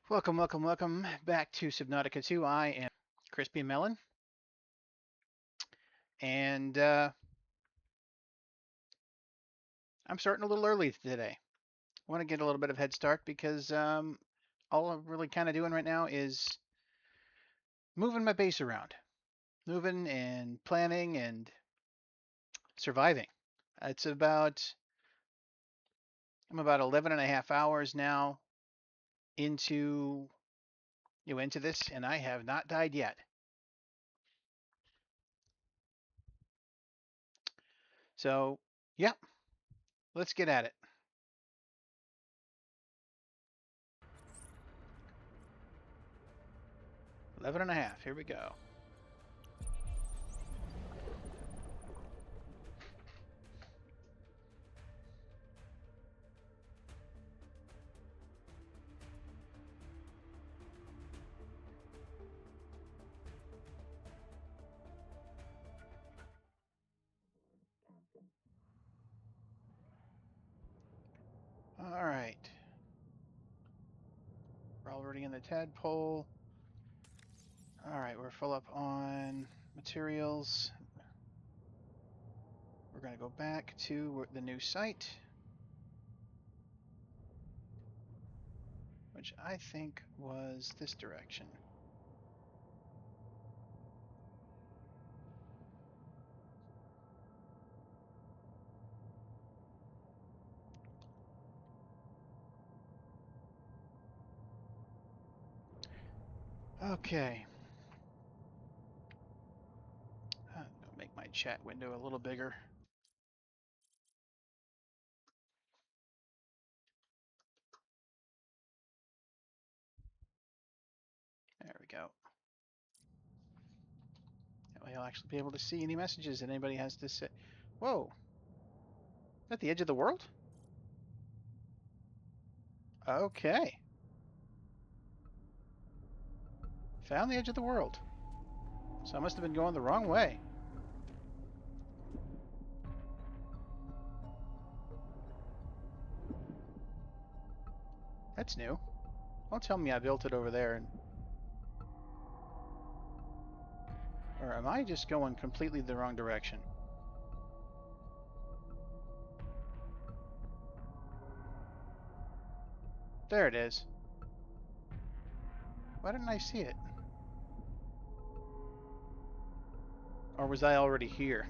Welcome, welcome, welcome back to Subnautica 2. I am Crispy Melon, and I'm starting a little early today. I want to get a little bit of head start because all I'm really kind of doing right now is moving my base around, moving and planning and surviving. It's about I'm about 11 and a half hours now into into this, and I have not died yet. So, yeah, let's get at it. 11 and a half. Here we go. All right. We're already in the tadpole. All right, we're full up on materials. We're going to go back to the new site, which I think was this direction. Okay. I'll make my chat window a little bigger. There we go. That way I'll actually be able to see any messages that anybody has to say. Whoa. Is that the edge of the world? Okay. Found the edge of the world. So I must have been going the wrong way. That's new. Don't tell me I built it over there. Or am I just going completely the wrong direction? There it is. Why didn't I see it? Or was I already here?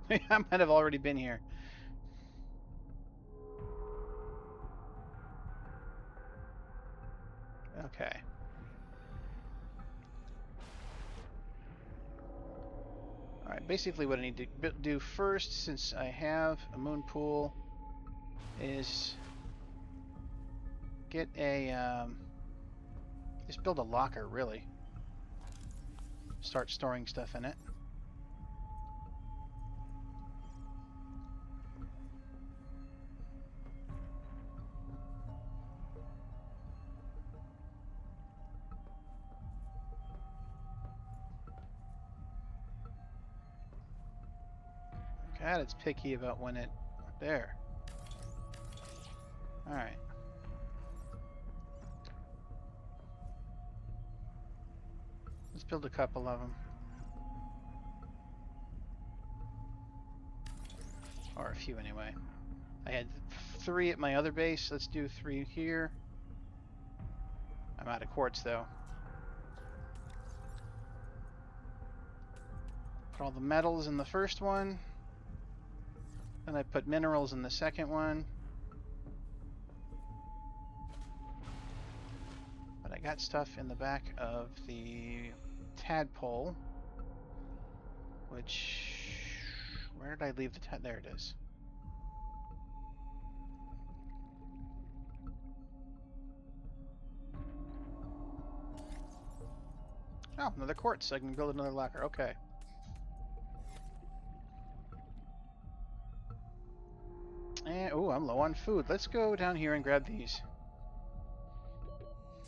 Maybe I might have already been here. Okay. Alright, basically what I need to do first, since I have a moon pool, is get a, just build a locker, really. Start storing stuff in it. God, it's picky about when it... There. Alright. Let's build a couple of them. Or a few, anyway. I had 3 at my other base. Let's do 3 here. I'm out of quartz, though. Put all the metals in the first one. Then I put minerals in the second one. But I got stuff in the back of the tadpole. Which... Where did I leave the there it is. Oh, another quartz. I can build another locker. Okay. And, oh, I'm low on food. Let's go down here and grab these.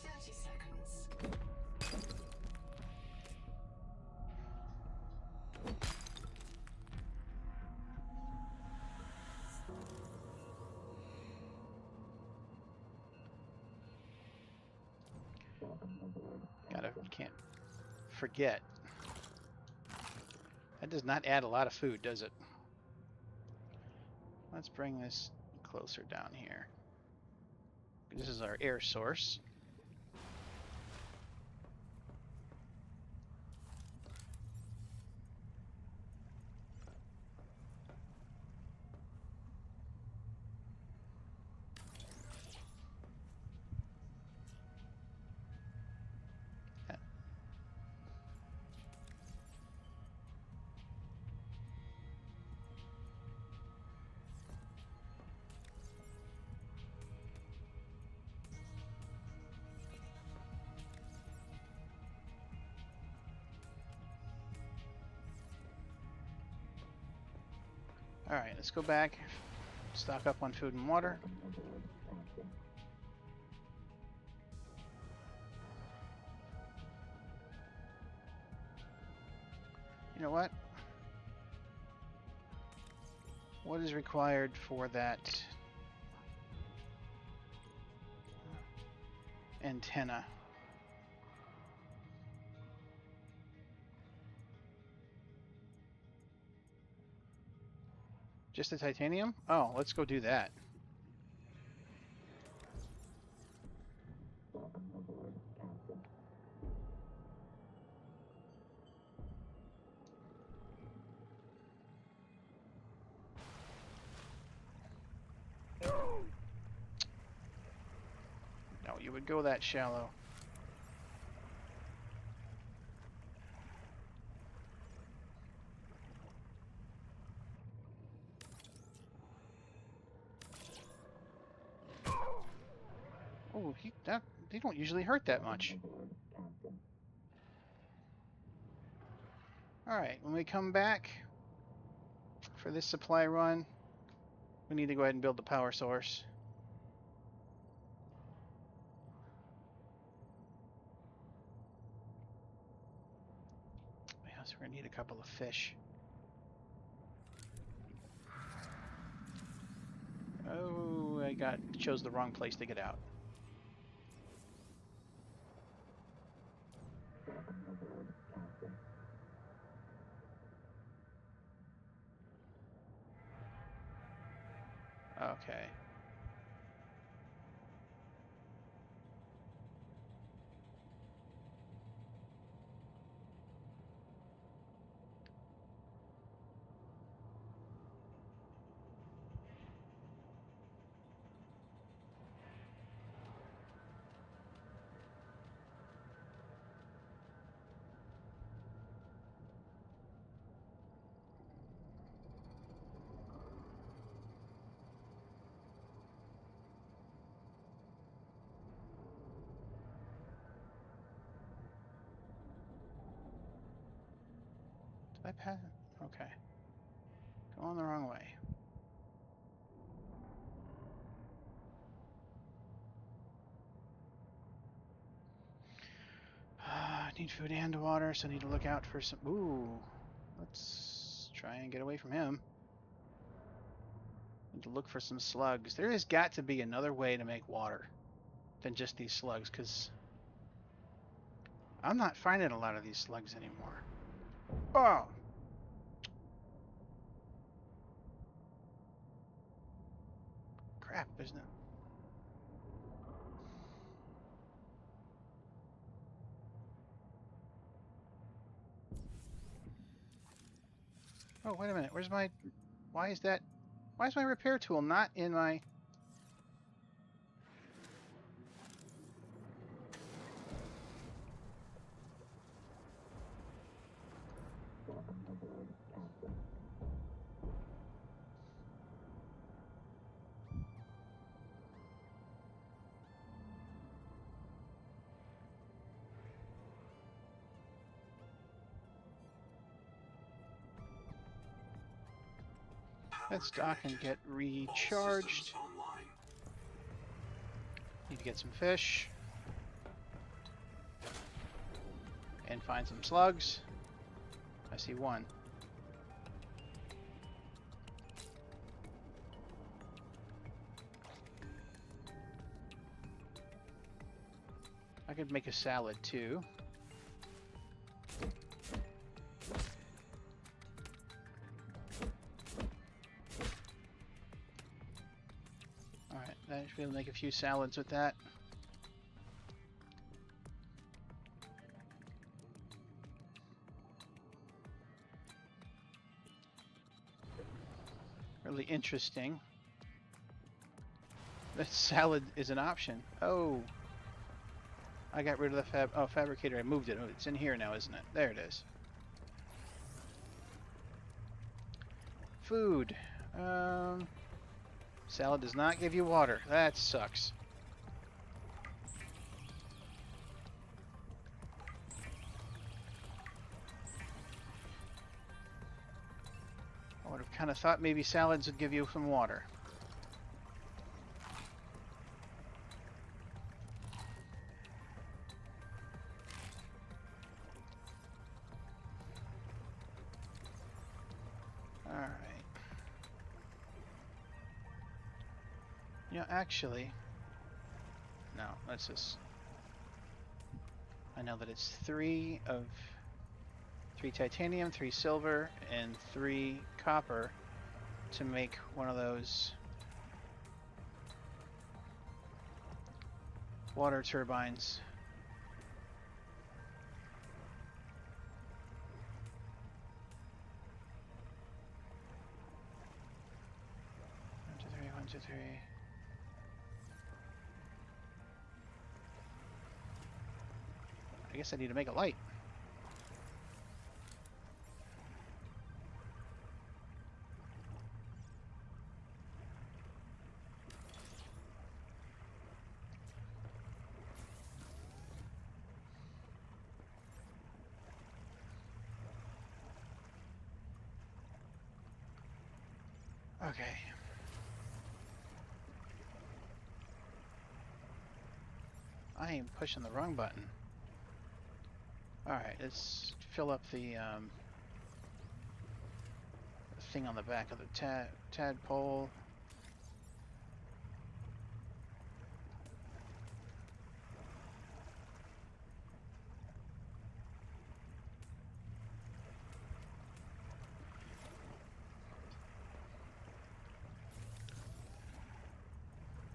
30 seconds. Can't forget. That does not add a lot of food, does it? Let's bring this closer down here. This is our air source. Alright, let's go back, stock up on food and water. You know what? What is required for that antenna? Just the titanium? Oh, let's go do that. No, you would go that shallow. Oh, they don't usually hurt that much. Alright, when we come back for this supply run, we need to go ahead and build the power source. Yes, we're gonna need a couple of fish. Oh, I chose the wrong place to get out. Okay. Did I pass it? Okay. Going the wrong way. I need food and water, so I need to look out for some... Ooh. Let's try and get away from him. Need to look for some slugs. There has got to be another way to make water than just these slugs, because I'm not finding a lot of these slugs anymore. Oh! Crap, isn't it? Oh, wait a minute. Where's my... Why is that... Why is my repair tool not in my... Let's dock and get recharged. Need to get some fish. And find some slugs. I see one. I could make a salad too. I should be able to make a few salads with that. Really interesting. That salad is an option. Oh, I got rid of the fabricator. I moved it. Oh, it's in here now, isn't it? There it is. Food. Salad does not give you water. That sucks. I would have kind of thought maybe salads would give you some water. Alright. You know, actually... No, let's just... I know that it's 3 titanium, 3 silver, and 3 copper to make one of those water turbines. One, two, three. I guess I need to make a light. Okay. I am pushing the wrong button. Alright, let's fill up the thing on the back of the tadpole.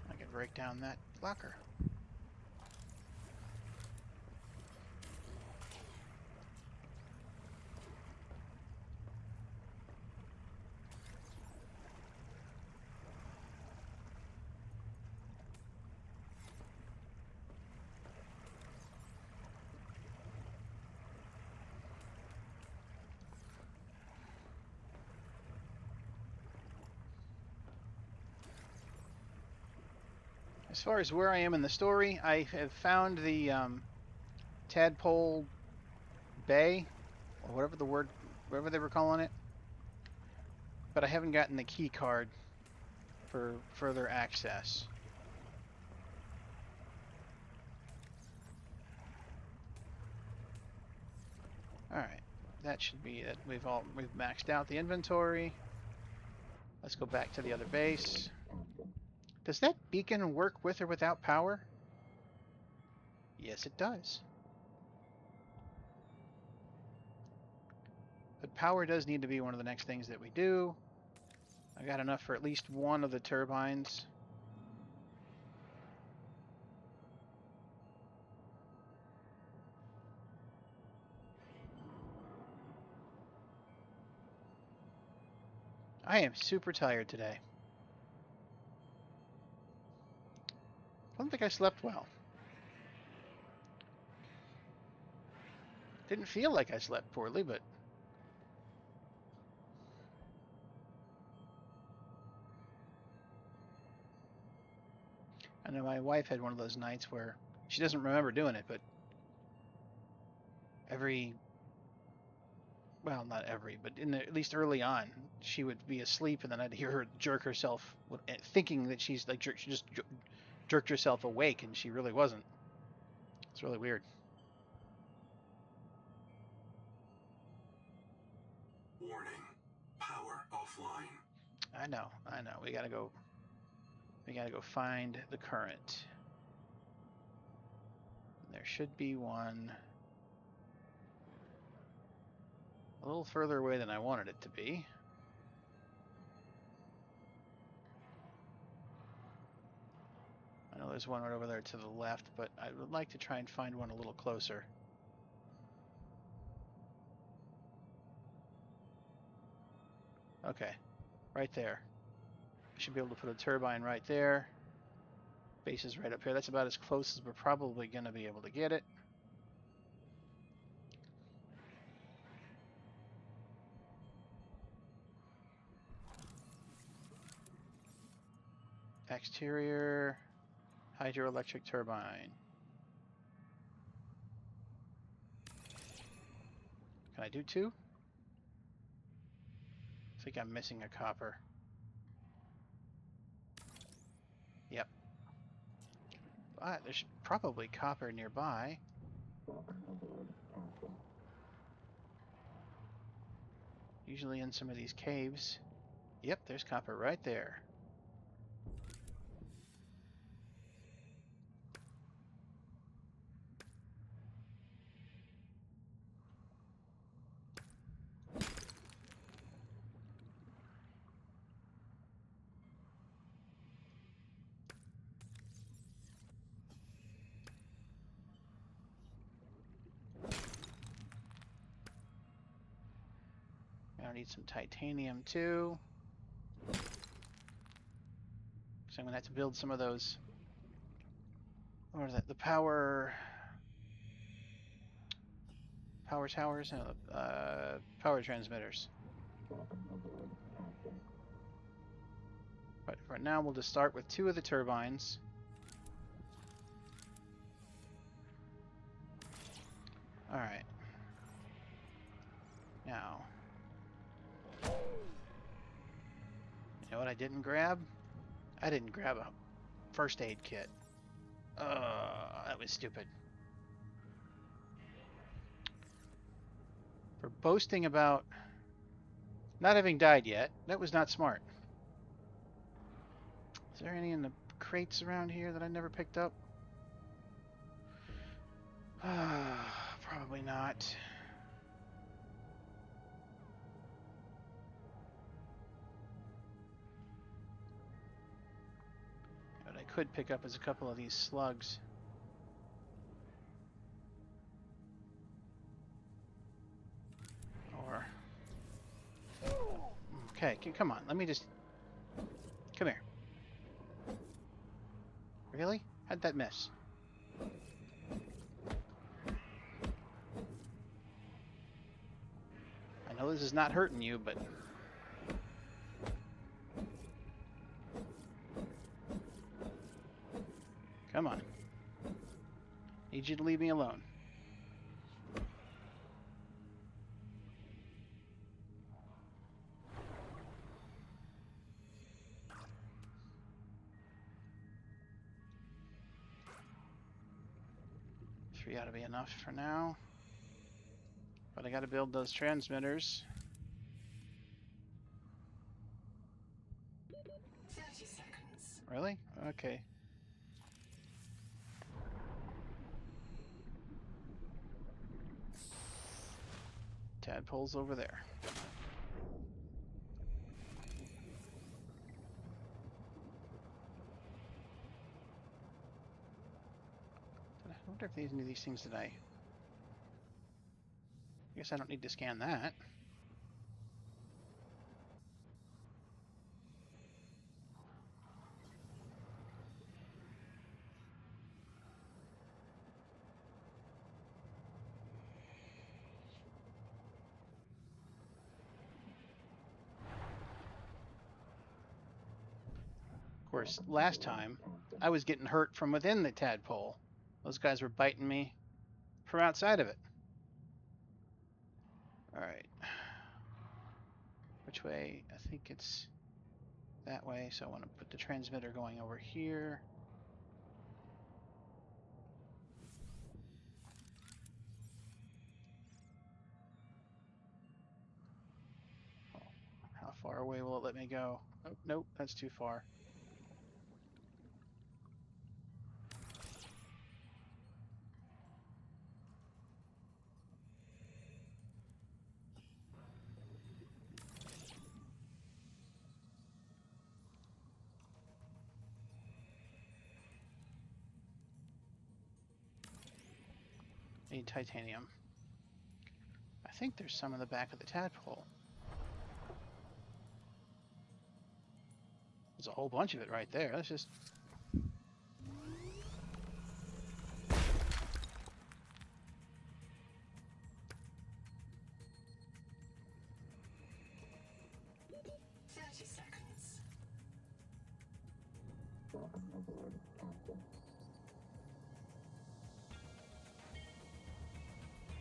I can break down that locker. As far as where I am in the story, I have found the Tadpole Bay, or whatever they were calling it, but I haven't gotten the key card for further access. Alright, that should be it. We've maxed out the inventory. Let's go back to the other base. Does that beacon work with or without power? Yes, it does. But power does need to be one of the next things that we do. I got enough for at least one of the turbines. I am super tired today. I don't think I slept well. Didn't feel like I slept poorly, but... I know my wife had one of those nights where she doesn't remember doing it, but well, not every, but at least early on, she would be asleep and then I'd hear her jerk herself, thinking that she's like, she just jerked herself awake and she really wasn't. It's really weird. Warning, power offline. I know. We gotta go find the current. There should be one a little further away than I wanted it to be. know there's one right over there to the left, but I would like to try and find one a little closer. Okay, right there. I should be able to put a turbine right there. Base is right up here. That's about as close as we're probably going to be able to get it. Exterior hydroelectric turbine. Can I do two? I think I'm missing a copper. Yep. But there's probably copper nearby. Usually in some of these caves. Yep, there's copper right there. I need some titanium too. So I'm gonna have to build some of those. What are that? The power towers? No, power transmitters. But for now, we'll just start with two of the turbines. All right. Now, you know what I didn't grab? I didn't grab a first aid kit. That was stupid. For boasting about not having died yet, that was not smart. Is there any in the crates around here that I never picked up? Probably not. What I could pick up is a couple of these slugs. Or... Okay, come on, let me just... Come here. Really? How'd that miss? I know this is not hurting you, but... Come on. Need you to leave me alone. Three ought to be enough for now. But I gotta build those transmitters. 30 seconds. Really? Okay. Tadpole's over there. I wonder if any of these things did I guess I don't need to scan that. Of course, last time I was getting hurt from within the tadpole. Those guys were biting me from outside of it. All right. Which way? I think it's that way. So I want to put the transmitter going over here. Oh, how far away will it let me go? Oh, nope, that's too far. Need titanium. I think there's some in the back of the tadpole. There's a whole bunch of it right there. Let's just... Seconds.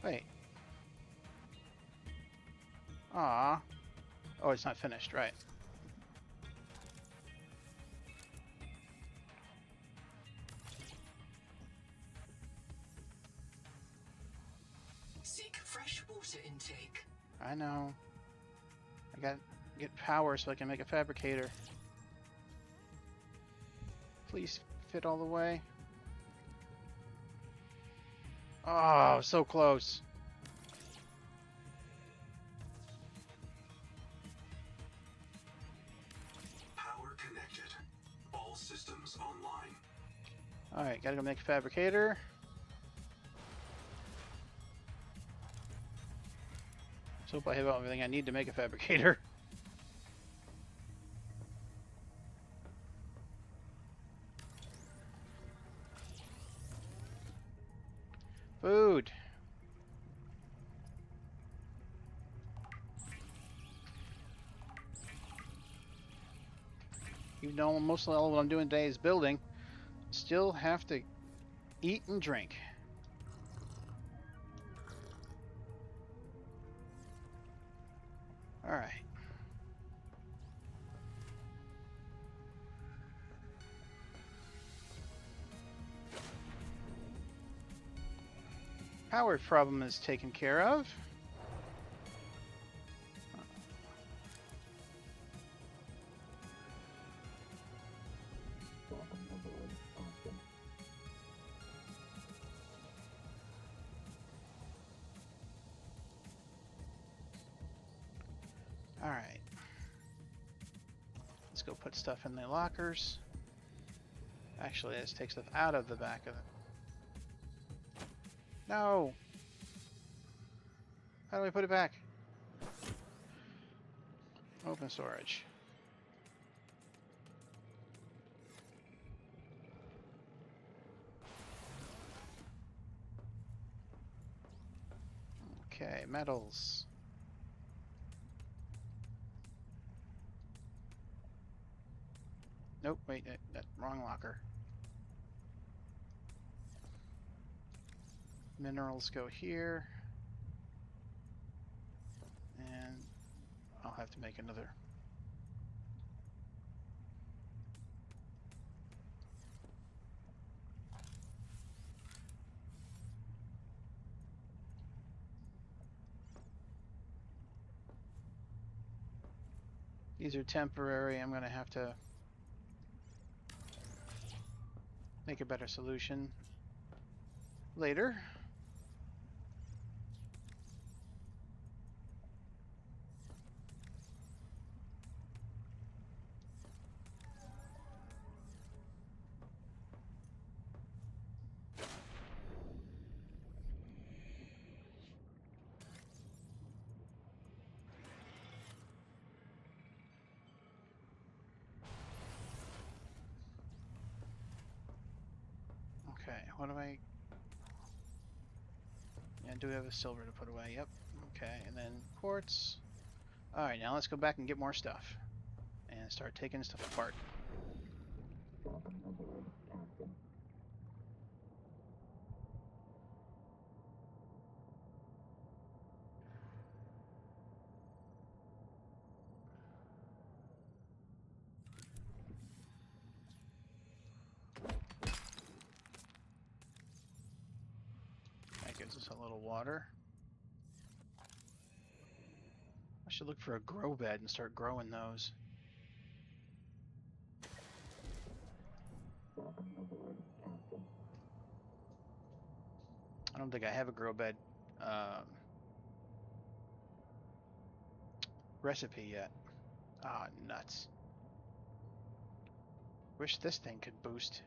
Wait. Ah. Oh, it's not finished, right. Seek fresh water intake. I know. I got to get power so I can make a fabricator. Please fit all the way. Oh, so close. Power connected. All systems online. Alright, gotta go make a fabricator. Let's hope I have everything I need to make a fabricator. Food. Even though mostly all what I'm doing today is building, still have to eat and drink. Alright. Power problem is taken care of. Alright. Let's go put stuff in the lockers. Actually, let's take stuff out of the back of it. No! How do I put it back? Open storage. Okay, metals. Nope, wait, that wrong locker. Minerals go here. And I'll have to make another. These are temporary. I'm going to have to make a better solution later. Okay, what do I... Yeah, I do have a silver to put away, yep. Okay, and then quartz. Alright, now let's go back and get more stuff. And start taking stuff apart. That gives us a little water. I should look for a grow bed and start growing those. I don't think I have a grow bed recipe yet. Ah, nuts. Wish this thing could boost.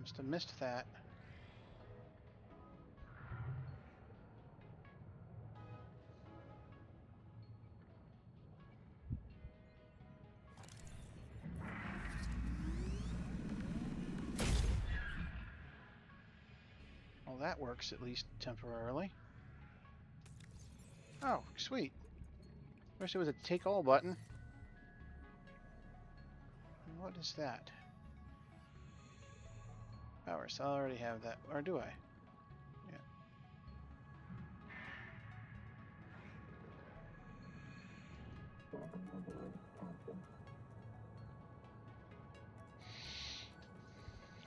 Must have missed that. Well, that works at least temporarily. Oh, sweet. Wish there was a take all button. What is that? Power. So I already have that. Or do I? Yeah.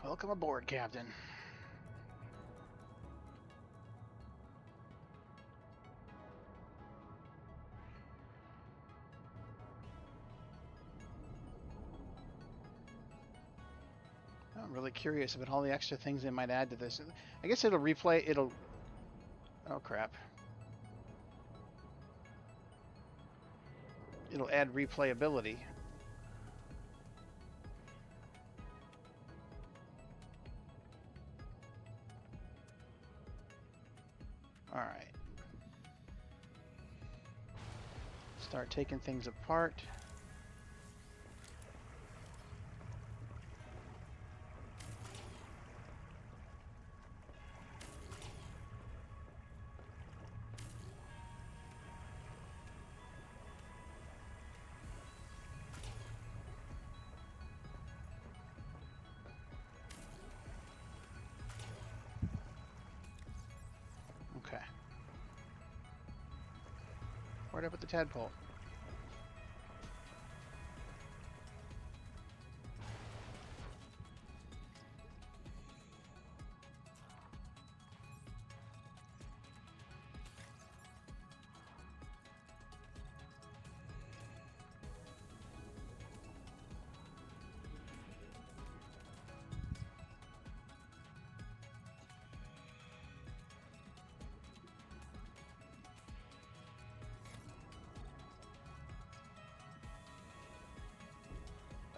Welcome aboard, Captain. I'm really curious about all the extra things they might add to this. I guess it'll replay. It'll. Oh crap. It'll add replayability. All right. Start taking things apart. Okay. Where'd I put the tadpole?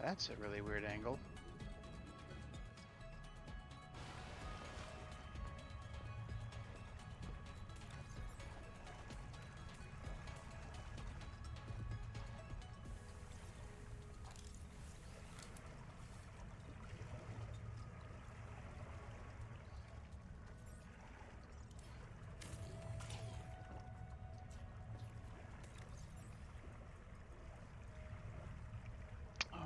That's a really weird angle. Oh,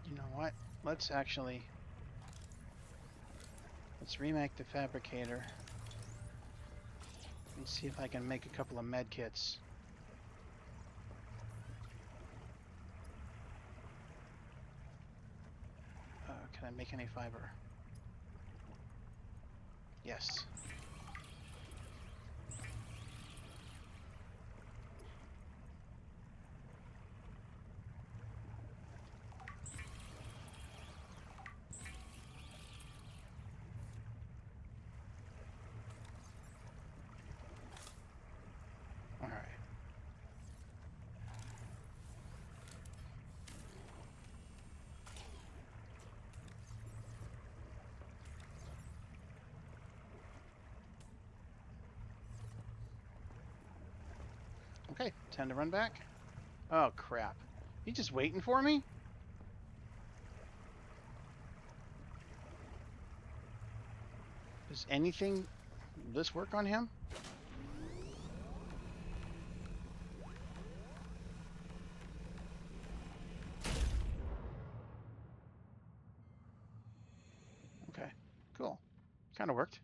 you know what? Let's remake the fabricator and see if I can make a couple of med kits. Can I make any fiber? Yes. All right. Okay, time to run back. Oh crap. You just waiting for me? Does anything this work on him? Okay, cool. Kind of worked.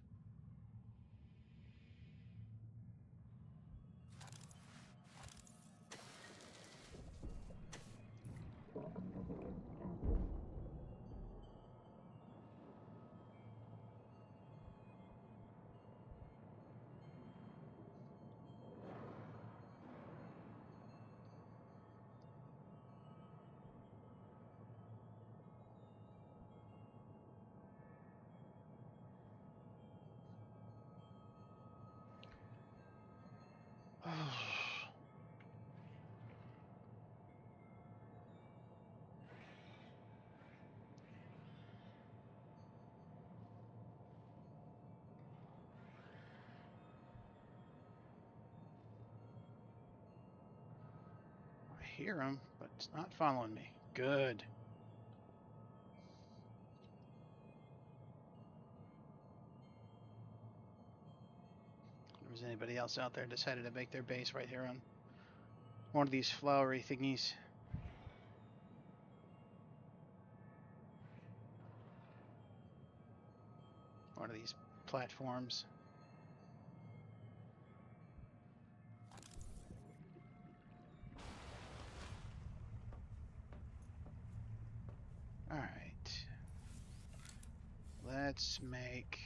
hear him, but it's not following me. Good. If there's anybody else out there decided to make their base right here on one of these flowery thingies. One of these platforms. Alright. Let's make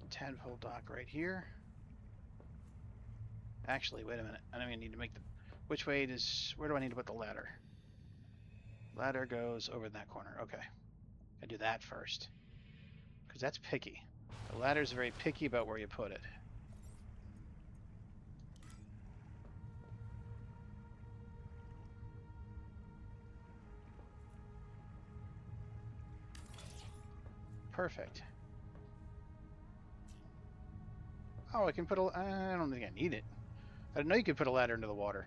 a tadpole dock right here. Actually, wait a minute. I don't even need to make the... Which way does... Where do I need to put the ladder? Ladder goes over in that corner. Okay. I do that first. Because that's picky. The ladder's very picky about where you put it. Perfect. Oh, I can put a... I don't think I need it. I didn't know you could put a ladder into the water.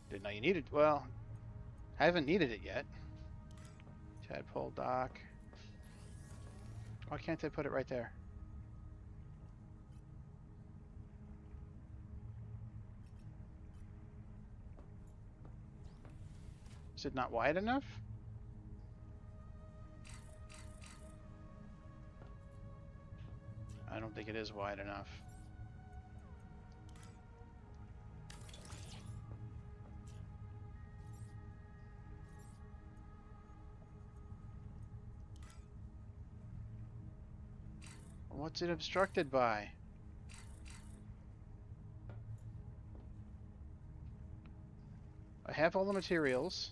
Didn't know you needed... Well, I haven't needed it yet. Tadpole dock. Why can't I put it right there? Is it not wide enough? I don't think it is wide enough. What's it obstructed by? I have all the materials.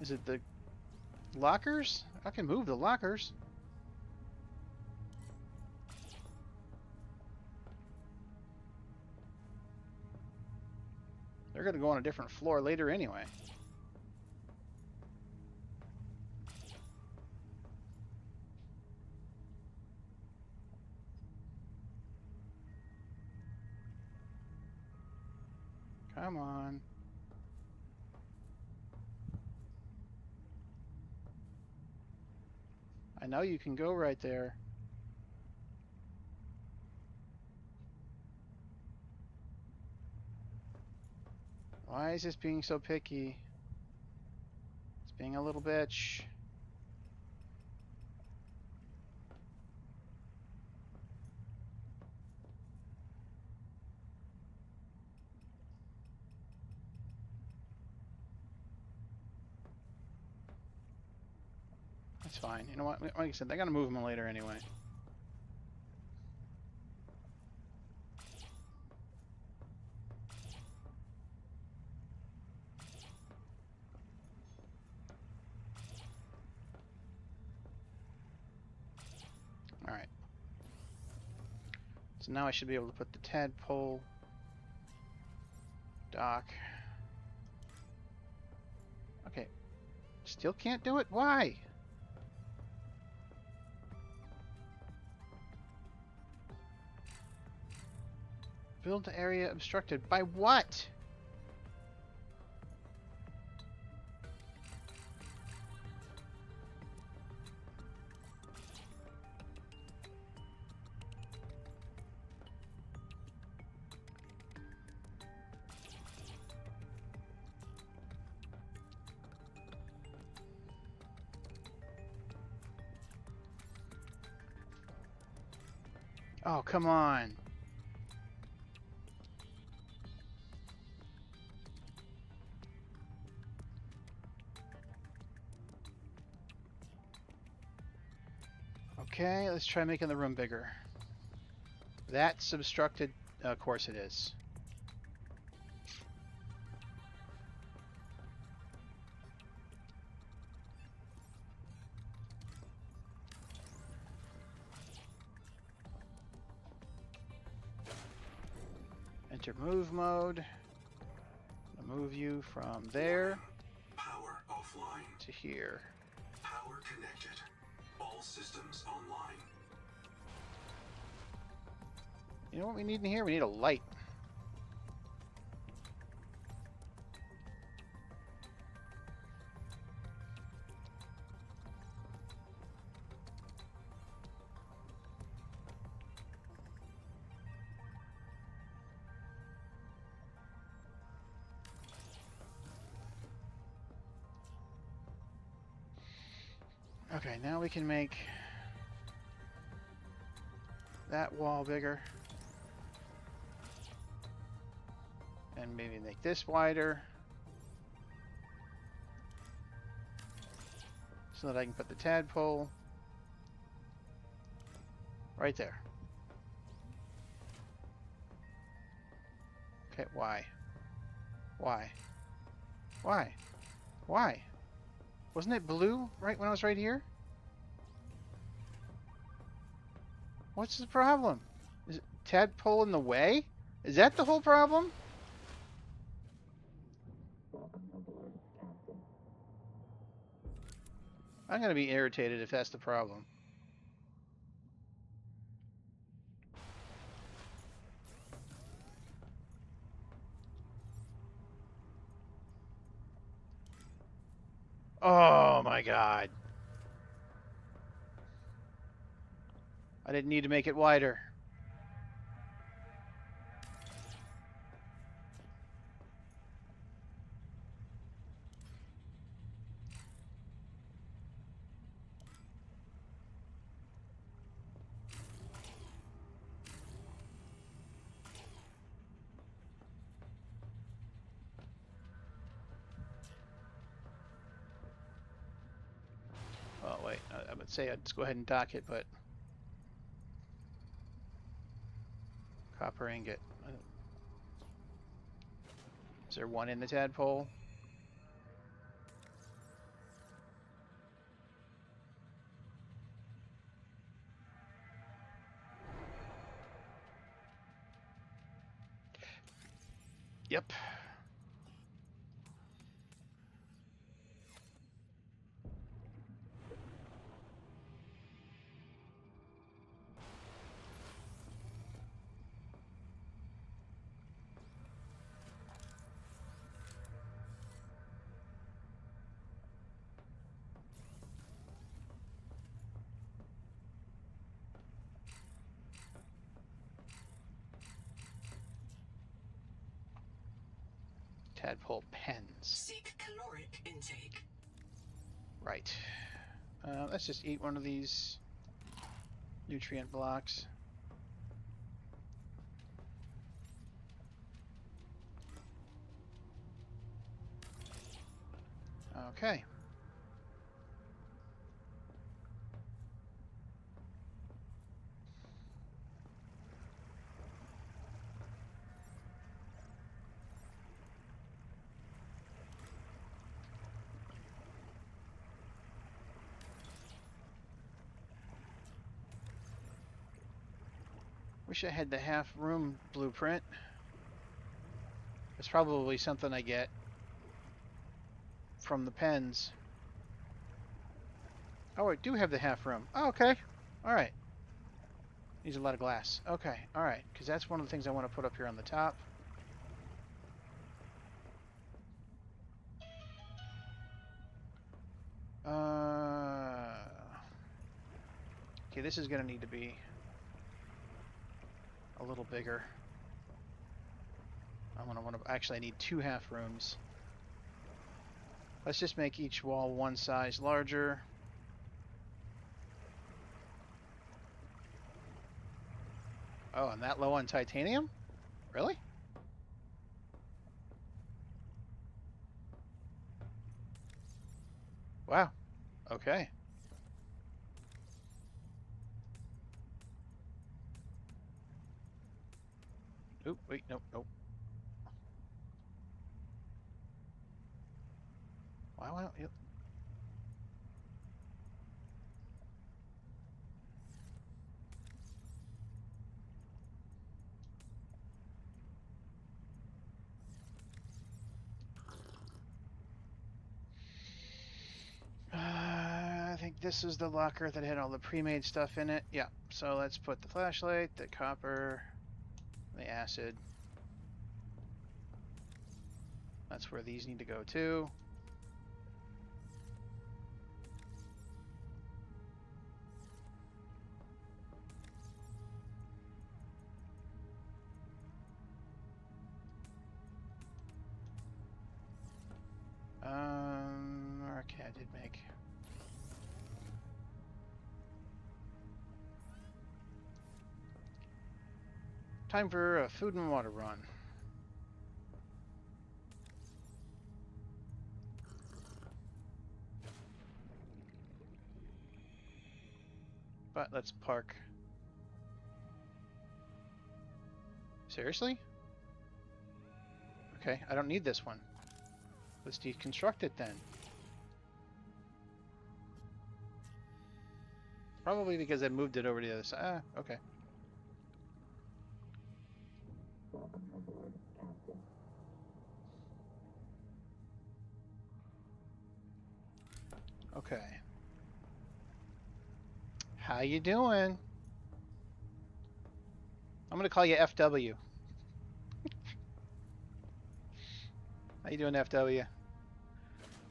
Is it the lockers? I can move the lockers. They're going to go on a different floor later anyway. Come on. I know you can go right there. Why is this being so picky? It's being a little bitch. That's fine. You know what? Like I said, they're going to move them later anyway. Alright. So now I should be able to put the tadpole dock. Okay. Still can't do it? Why? Build area obstructed. By what? Oh, come on. Okay, let's try making the room bigger. That's obstructed. Of course it is. Enter move mode. I'll move you from there Power offline. to here. Power connected. All systems online. You know what we need in here? We need a light. Okay, now we can make that wall bigger. And maybe make this wider. So that I can put the tadpole right there. Okay, why? Why? Why? Why? Wasn't it blue right when I was right here? What's the problem? Is tadpole in the way? Is that the whole problem? I'm gonna be irritated if that's the problem. Oh my god. I didn't need to make it wider. Oh wait, I would say I'd just go ahead and dock it, but copper ingot. Is there one in the tadpole? Yep. Tadpole pens. Seek caloric intake. Right. Let's just eat one of these nutrient blocks. Okay. Wish I had the half room blueprint. It's probably something I get from the pens. Oh, I do have the half room. Oh, okay. All right. Needs a lot of glass. Okay. All right. Because that's one of the things I want to put up here on the top. Okay, this is going to need to be a little bigger. I'm going to want to... Actually, I need 2 half rooms. Let's just make each wall one size larger. Oh, I'm that low on titanium? Really? Wow. Okay. Oop, wait, nope, nope. Why don't you... I think this is the locker that had all the pre-made stuff in it. Yeah, so let's put the flashlight, the copper, the acid. That's where these need to go too. Okay, I did make. Time for a food and water run. But let's park. Seriously? Okay, I don't need this one. Let's deconstruct it then. Probably because I moved it over to the other side. Ah, okay. Okay. How you doing? I'm gonna call you FW. How you doing, FW?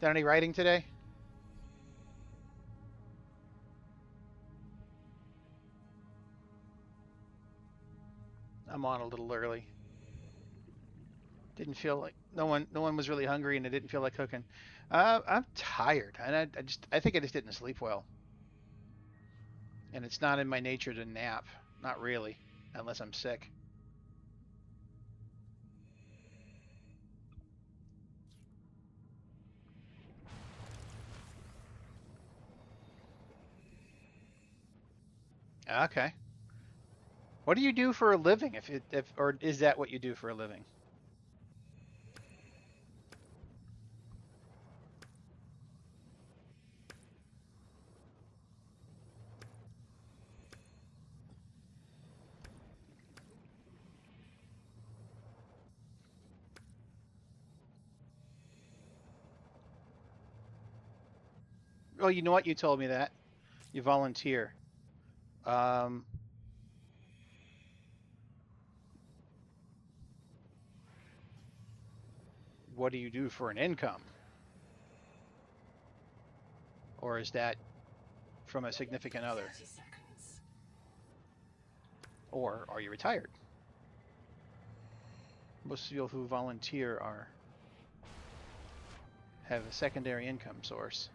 Done any writing today? I'm on a little early. Didn't feel like no one was really hungry, and it didn't feel like cooking. I'm tired, and I think I just didn't sleep well, and it's not in my nature to nap. Not really, unless I'm sick. Okay. What do you do for a living? If or is that what you do for a living? Oh, you know what? You told me that. You volunteer. Um, what do you do for an income? Or is that from a significant other? 30 seconds. Or are you retired? Most people who volunteer are have a secondary income source.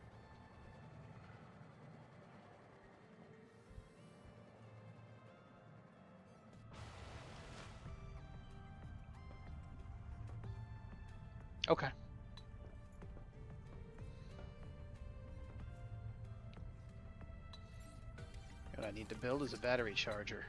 Okay. What I need to build is a battery charger.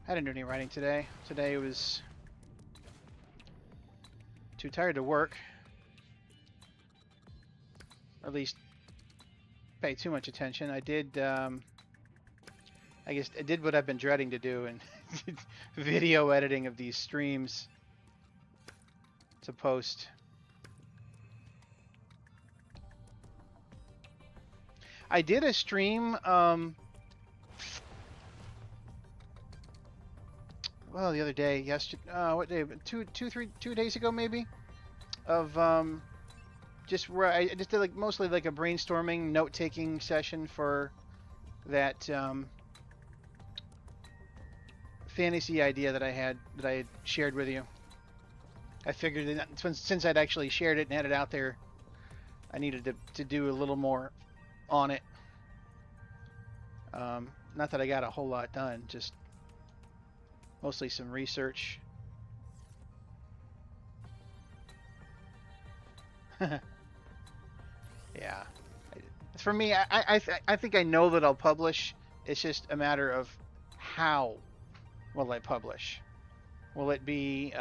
I didn't do any writing today. Today was too tired to work, or at least pay too much attention. I did, I guess, I did what I've been dreading to do, and video editing of these streams to post. I did a stream, well, the other day, yesterday, what day? 2 days ago, maybe, of just where I just did like mostly like a brainstorming, note-taking session for that fantasy idea that I had shared with you. I figured that since I'd actually shared it and had it out there, I needed to do a little more on it. Not that I got a whole lot done, just mostly some research. Yeah. For me, I think I know that I'll publish. It's just a matter of how. will I publish? Will it be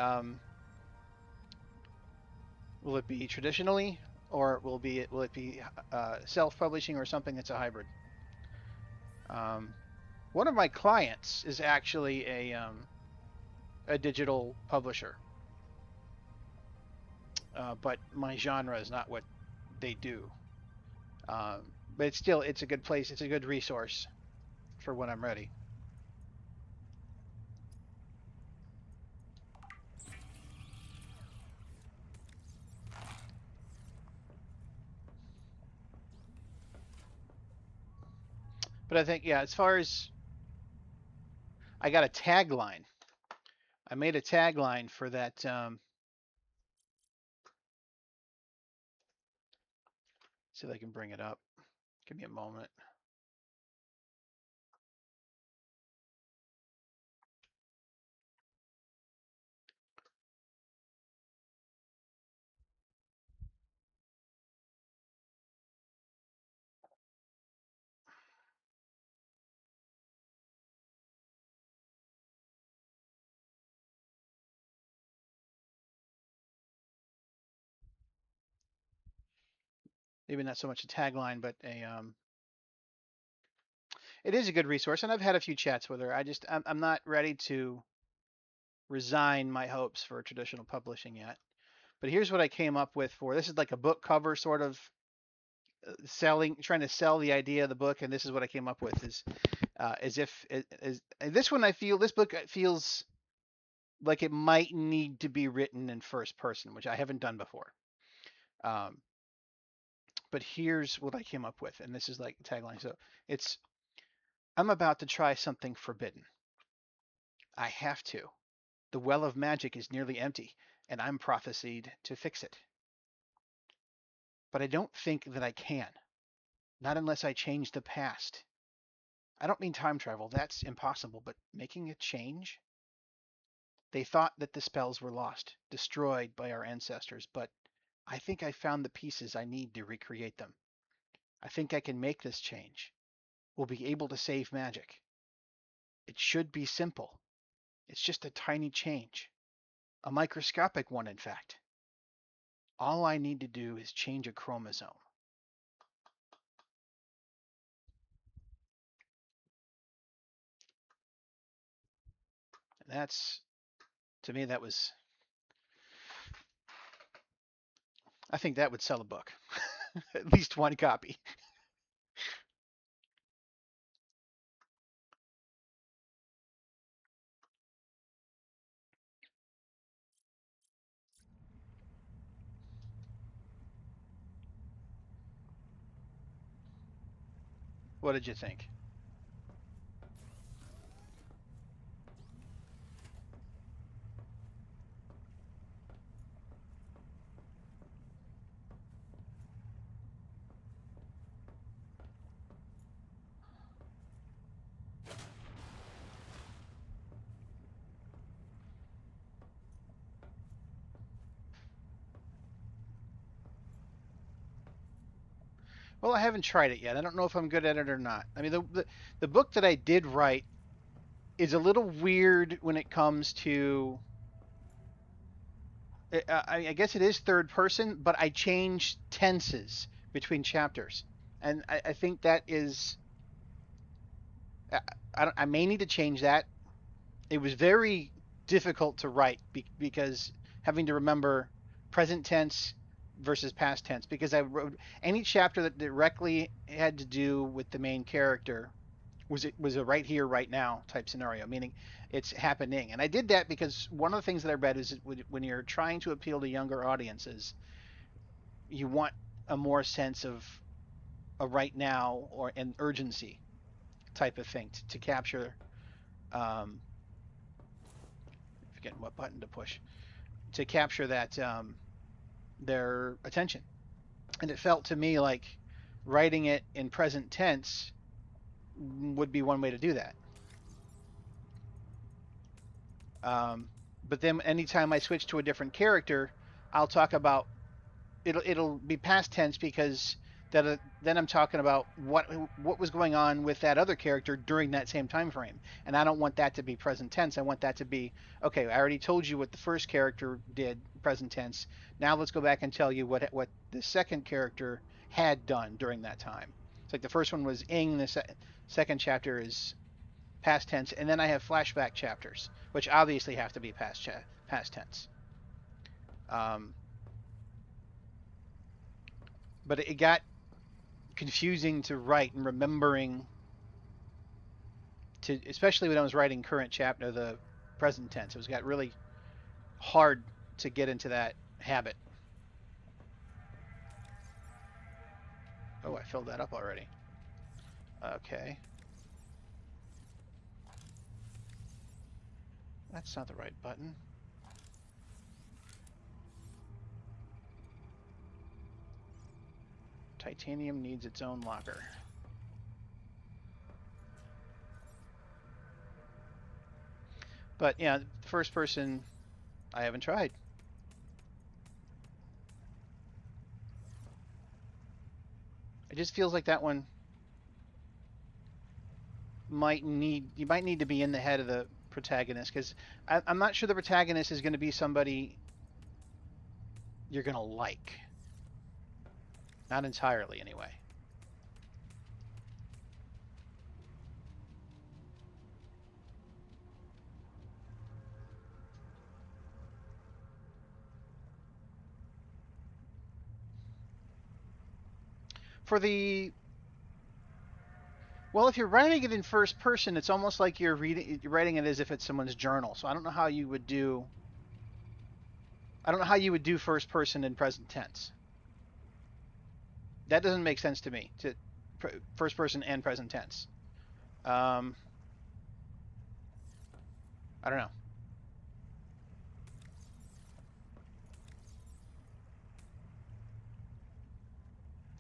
traditionally, or will it be self-publishing or something that's a hybrid? Um, One of my clients is actually a digital publisher, but my genre is not what they do. But it's a good place. It's a good resource for when I'm ready. But I think, yeah, as far as I got a tagline, I made a tagline for that. See if I can bring it up. Give me a moment. Maybe not so much a tagline, but it is a good resource, and I've had a few chats with her. I'm not ready to resign my hopes for traditional publishing yet. But here's what I came up with for this is like a book cover sort of trying to sell the idea of the book, and this is what I came up with is as if is this one I feel this book feels like it might need to be written in first person, which I haven't done before. Um, but here's what I came up with, and this is like the tagline. So it's I'm about to try something forbidden. I have to. The well of magic is nearly empty, and I'm prophesied to fix it. But I don't think that I can. Not unless I change the past. I don't mean time travel, that's impossible, but making a change? They thought that the spells were lost, destroyed by our ancestors, but I think I found the pieces I need to recreate them. I think I can make this change. We'll be able to save magic. It should be simple. It's just a tiny change. A microscopic one, in fact. All I need to do is change a chromosome. And that's, to me, I think that would sell a book. At least one copy. What did you think? Well, I haven't tried it yet. I don't know if I'm good at it or not. I mean, the book that I did write is a little weird when it comes to. I guess it is third person, but I changed tenses between chapters, and I think that is. I may need to change that. It was very difficult to write because having to remember present tense versus past tense because I wrote any chapter that directly had to do with the main character was a right here right now type scenario, meaning it's happening. And I did that because one of the things that I read is that when you're trying to appeal to younger audiences, you want a more sense of a right now or an urgency type of thing to capture um, forgetting what button to push to capture that their attention. And it felt to me like writing it in present tense would be one way to do that. Um, but then anytime I switch to a different character, I'll talk about it'll be past tense because then I'm talking about what was going on with that other character during that same time frame. And I don't want that to be present tense. I want that to be, okay, I already told you what the first character did, present tense. Now let's go back and tell you what the second character had done during that time. It's like the first one was ing, the second chapter is past tense, and then I have flashback chapters, which obviously have to be past tense. Um, but it got confusing to write and remembering to, especially when I was writing current chapter, the present tense. It was got really hard to get into that habit. Oh, I filled that up already. Okay, that's not the right button. Titanium needs its own locker. But yeah, the first person I haven't tried. It just feels like that one you might need to be in the head of the protagonist because I'm not sure the protagonist is going to be somebody you're going to like. Not entirely, anyway. For the Well, if you're writing it in first person, it's almost like you're writing it as if it's someone's journal. So I don't know how you would do first person in present tense. That doesn't make sense to me. To first person and present tense. Um, I don't know.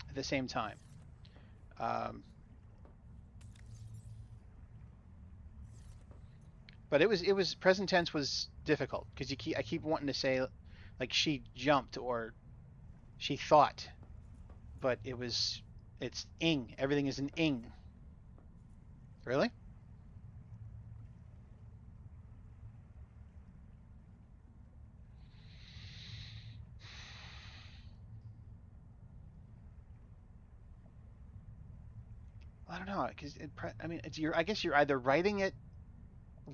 At the same time, um, but it was present tense was difficult because I keep wanting to say like she jumped or she thought, but it's ing. Everything is an ing. Really? I don't know because I mean I guess you're either writing it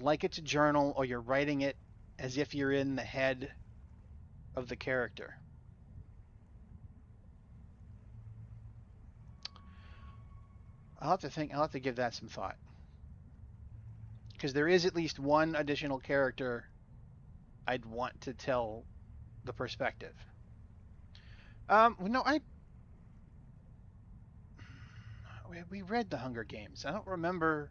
like it's a journal or you're writing it as if you're in the head of the character. I'll have to give that some thought because there is at least one additional character I'd want to tell the perspective. No, we read the Hunger Games. I don't remember.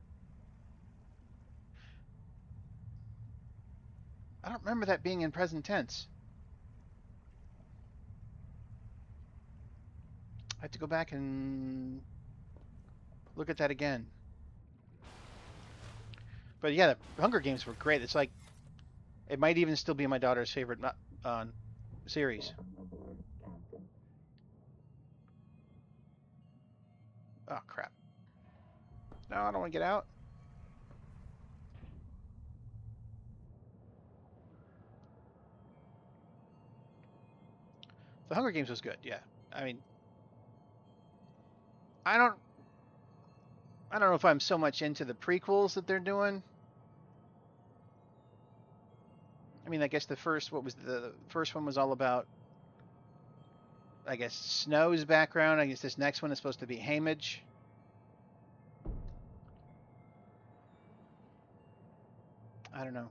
I don't remember that being in present tense. I have to go back and look at that again. But yeah, the Hunger Games were great. It's like it might even still be my daughter's favorite uh, series. Oh crap! No, I don't want to get out. The Hunger Games was good. Yeah, I mean, I don't I don't know if I'm so much into the prequels that they're doing. I mean, I guess the first one was all about, I guess, Snow's background. I guess this next one is supposed to be Haymitch. I don't know.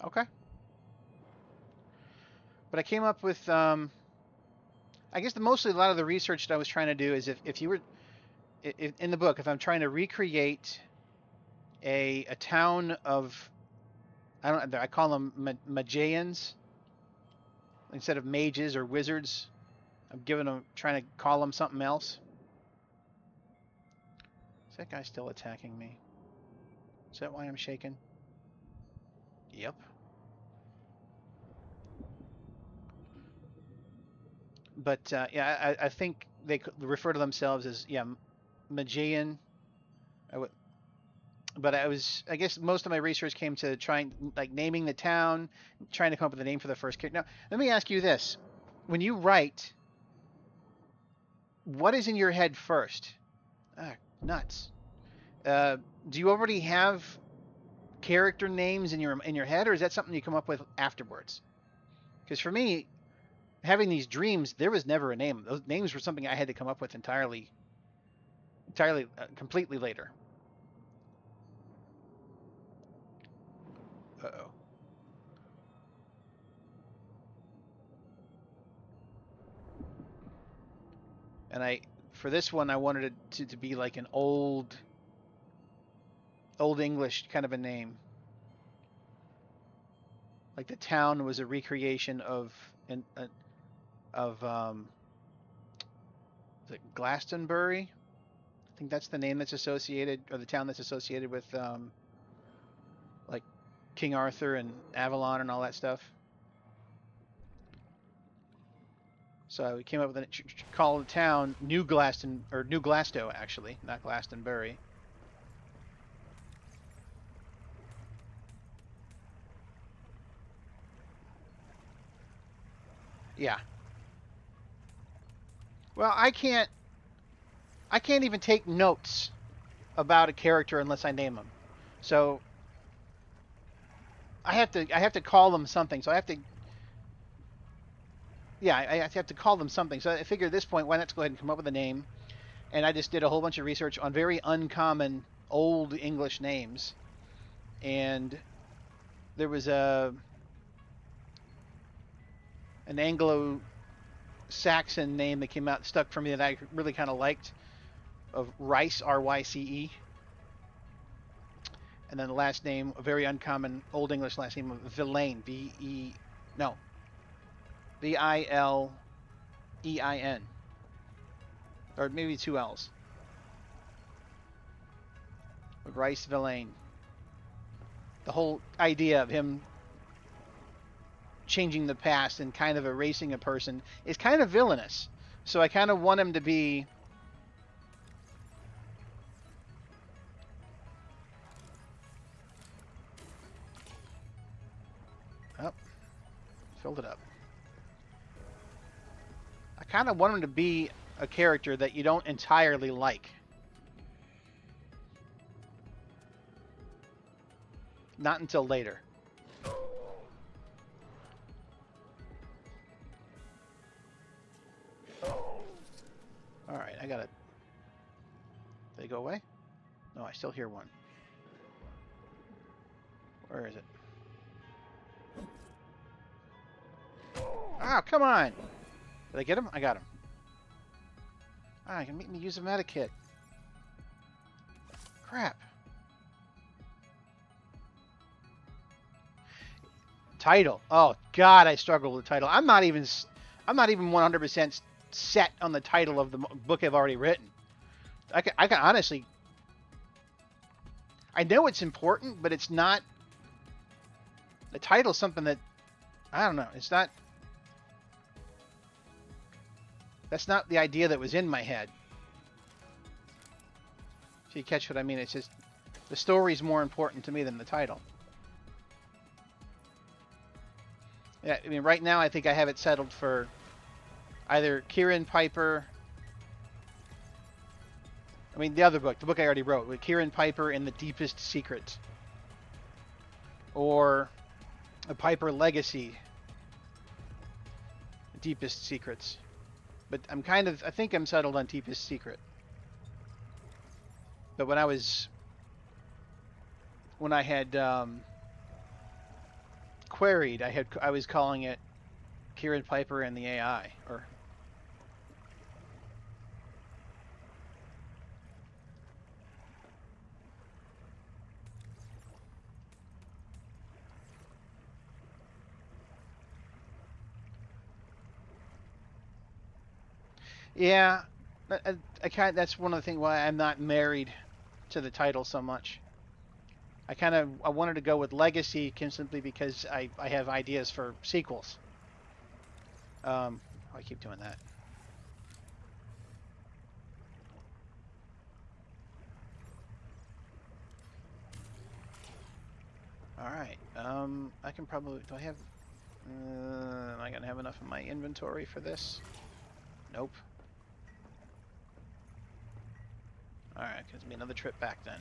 Okay. But I came up with, I guess mostly a lot of the research that I was trying to do is if you were, in the book, if I'm trying to recreate a town of, I call them Magians instead of mages or wizards. I'm trying to call them something else. Is that guy still attacking me? Is that why I'm shaken? Yep. But yeah, I think they refer to themselves as Magian. But I guess most of my research came to trying like naming the town, trying to come up with a name for the first character. Now, let me ask you this: when you write, what is in your head first? Ah, nuts. Uh, do you already have character names in your head, or is that something you come up with afterwards? Because for me, having these dreams, there was never a name. Those names were something I had to come up with entirely, completely later. Uh-oh. And for this one, I wanted it to be like an old English kind of a name. Like the town was a recreation of is it Glastonbury? I think that's the name that's associated, or the town that's associated with like King Arthur and Avalon and all that stuff. So we came up with a call the town New Glaston or New Glasto actually, not Glastonbury. Yeah. Well, I can't even take notes about a character unless I name them. So I have to call them something. So I have to yeah, I have to call them something. So I figure at this point, why not go ahead and come up with a name? And I just did a whole bunch of research on very uncommon old English names. And there was an Anglo-Saxon name that came out stuck for me that I really kind of liked of Rice, R-Y-C-E. And then the last name, a very uncommon Old English last name of Villain, V-E, no, V-I-L-E-I-N, or maybe two L's. Rice Villain. The whole idea of him changing the past and kind of erasing a person is kind of villainous. So I kind of want him to be. Oh, filled it up. I kind of want him to be a character that you don't entirely like. Not until later. All right, I got it. Did they go away? No, I still hear one. Where is it? Oh, come on! Did I get him? I got him. Ah, I can make me use a meta kit. Crap. Title. Oh God, I struggle with the title. I'm not even 100% set on the title of the book I've already written. I can honestly. I know it's important, but it's not. The title's something that I don't know. It's not. That's not the idea that was in my head. If you catch what I mean, it's just the story's more important to me than the title. Yeah, I mean, right now I think I have it settled for either Kieran Piper. I mean, the other book, the book I already wrote, with Kieran Piper in the Deepest Secret, or a Piper Legacy, Deepest Secrets. But I think I'm settled on Deepest Secret. But when I had queried, I was calling it Kieran Piper and the AI, or yeah, I kind. That's one of the things why I'm not married to the title so much. I wanted to go with Legacy simply because I have ideas for sequels. I keep doing that. All right. I can probably. Do I have? Am I gonna have enough in my inventory for this? Nope. All right, it's gonna be another trip back then.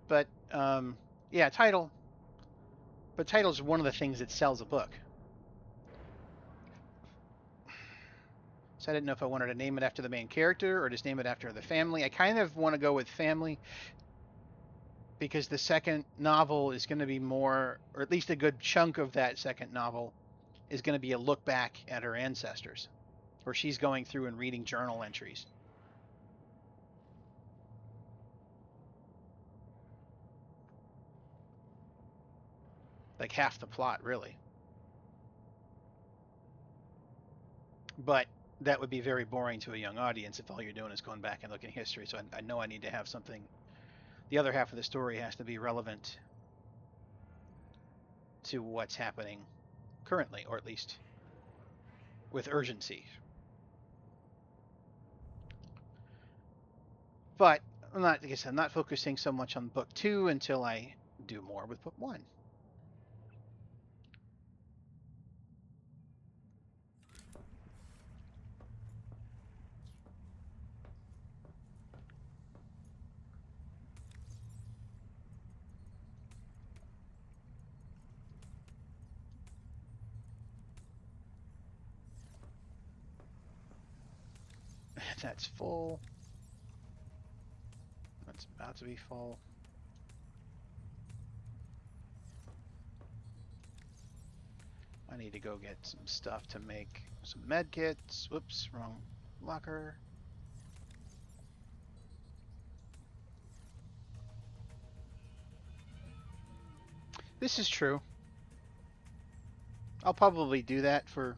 But yeah, title. But title's one of the things that sells a book. So I didn't know if I wanted to name it after the main character or just name it after the family. I kind of want to go with family because the second novel is going to be more, or at least a good chunk of that second novel is going to be a look back at her ancestors, where she's going through and reading journal entries. Like half the plot, really. But that would be very boring to a young audience if all you're doing is going back and looking at history. So I know I need to have something. The other half of the story has to be relevant to what's happening currently, or at least with urgency. But I'm not, like I said, I'm not focusing so much on book 2 until I do more with book 1. That's full. That's about to be full. I need to go get some stuff to make some med kits. Whoops, wrong locker. This is true. I'll probably do that for.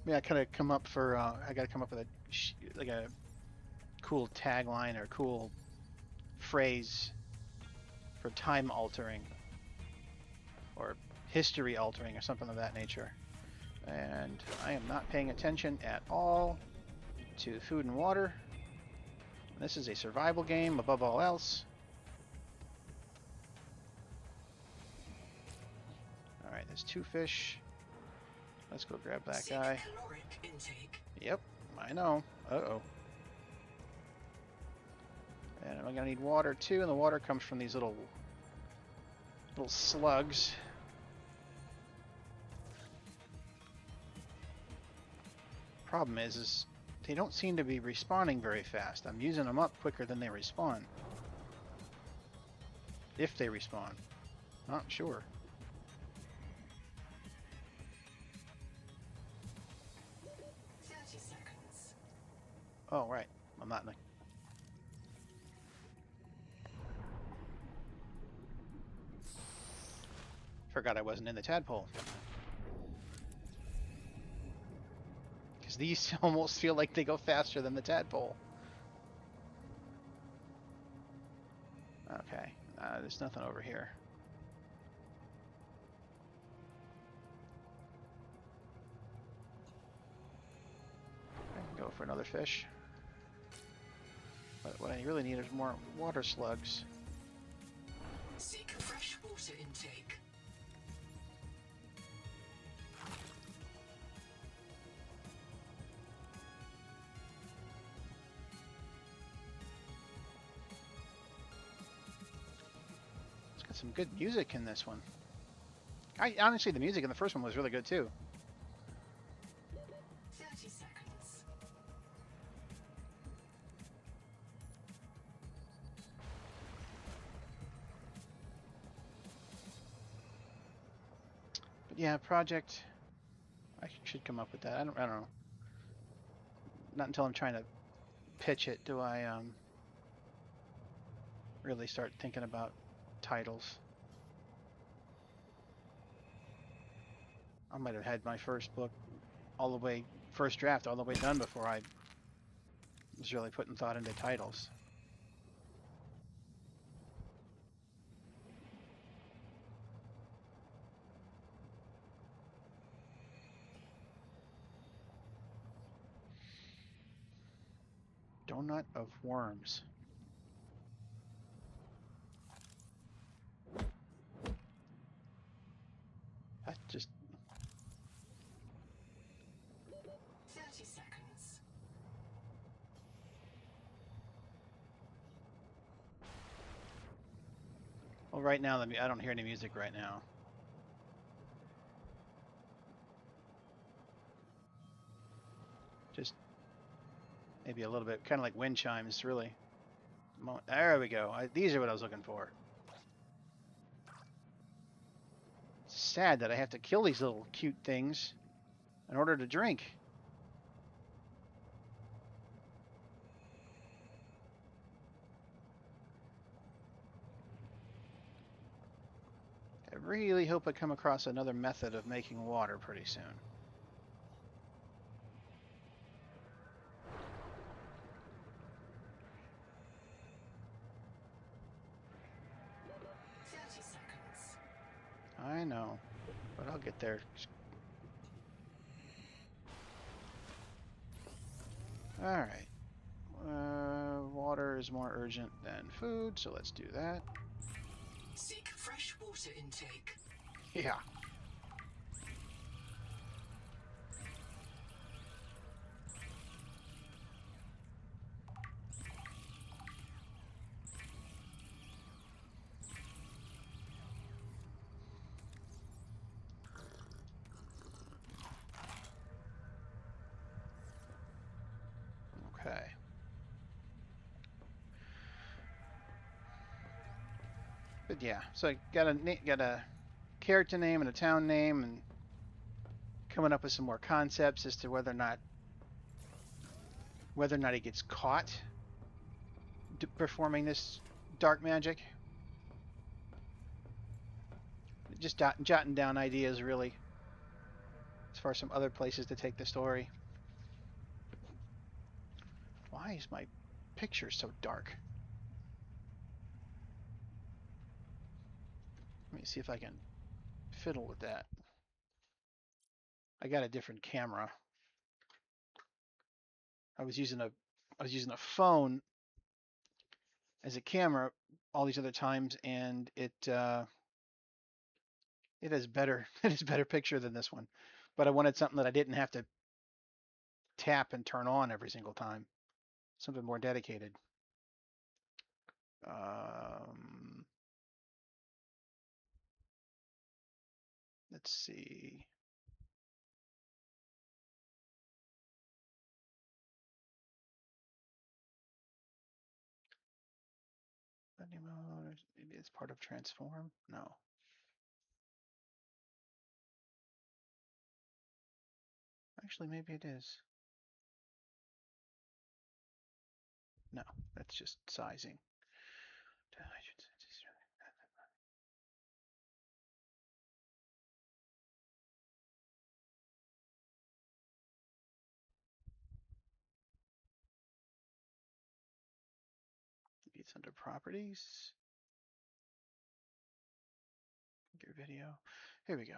Yeah, I kind of come up for. I got to come up with a cool tagline or cool phrase for time altering or history altering or something of that nature. And I am not paying attention at all to food and water. This is a survival game above all else. Alright, there's 2 fish. Let's go grab that guy. Yep, I know. Uh-oh. And I'm gonna need water too, and the water comes from these little slugs. Problem is they don't seem to be respawning very fast. I'm using them up quicker than they respawn. If they respawn. Not sure. Oh, right. I'm not in the... Forgot I wasn't in the tadpole. Because these almost feel like they go faster than the tadpole. Okay. There's nothing over here. I can go for another fish. But what I really need is more water slugs. Seek fresh water intake. It's got some good music in this one. Honestly, the music in the first one was really good too. 30 seconds. But yeah, project. I should come up with that. I don't know. Not until I'm trying to pitch it do I really start thinking about titles. I might have had my first book all the way, first draft all the way done before I was really putting thought into titles. Donut of worms. That just 30 seconds. well, right now I don't hear any music right now. Just maybe a little bit, kind of like wind chimes, really. There we go. These are what I was looking for. It's sad that I have to kill these little cute things in order to drink. I really hope I come across another method of making water pretty soon. 30 seconds. I know, but I'll get there. All right. Water is more urgent than food, so let's do that. Seek fresh water intake. Yeah. Okay. But yeah, so I got a character name and a town name, and coming up with some more concepts as to whether or not he gets caught performing this dark magic. Just jotting down ideas, really, as far as some other places to take the story. Why is my picture so dark? Let me see if I can fiddle with that. I got a different camera. I was using a phone as a camera all these other times, and it has better it has better picture than this one. But I wanted something that I didn't have to tap and turn on every single time. Something more dedicated. Um, let's see. Maybe it's part of transform. No, actually, maybe it is. No, that's just sizing. Maybe it's under properties. Your video. Here we go.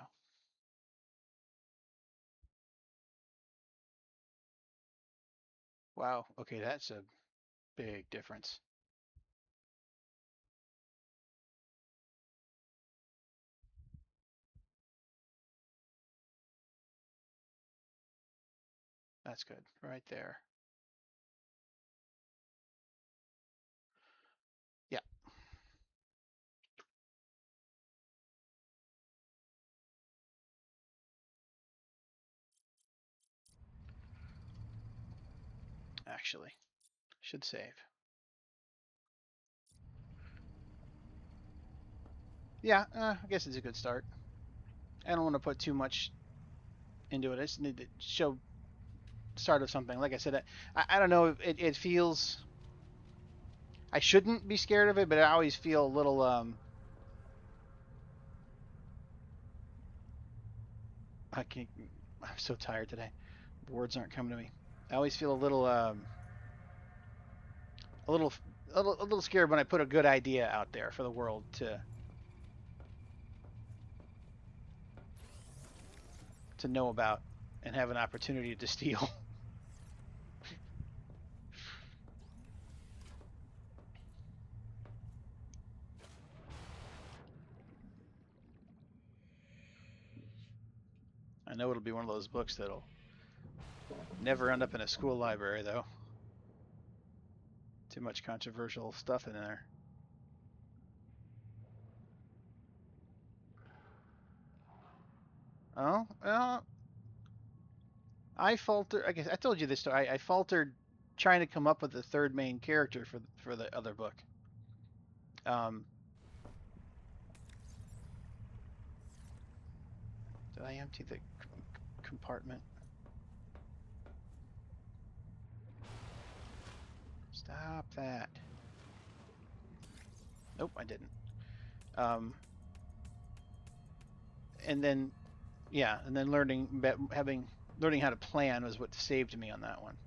Wow. Okay, that's a big difference. That's good. Right there. Yeah, actually. Should save. Yeah, I guess it's a good start. I don't want to put too much into it. I just need to show start of something. Like I said, I don't know. It feels. I shouldn't be scared of it, but I always feel a little I can't. I'm so tired today. Words aren't coming to me. I always feel a little, a little scared when I put a good idea out there for the world to know about and have an opportunity to steal. I know it'll be one of those books that'll never end up in a school library, though. Too much controversial stuff in there. Oh, well, I faltered. I guess I told you this story. I faltered trying to come up with the third main character for the other book. Um, did I empty the compartment? Stop that. Nope, I didn't. Um, and then yeah, and then learning how to plan was what saved me on that one.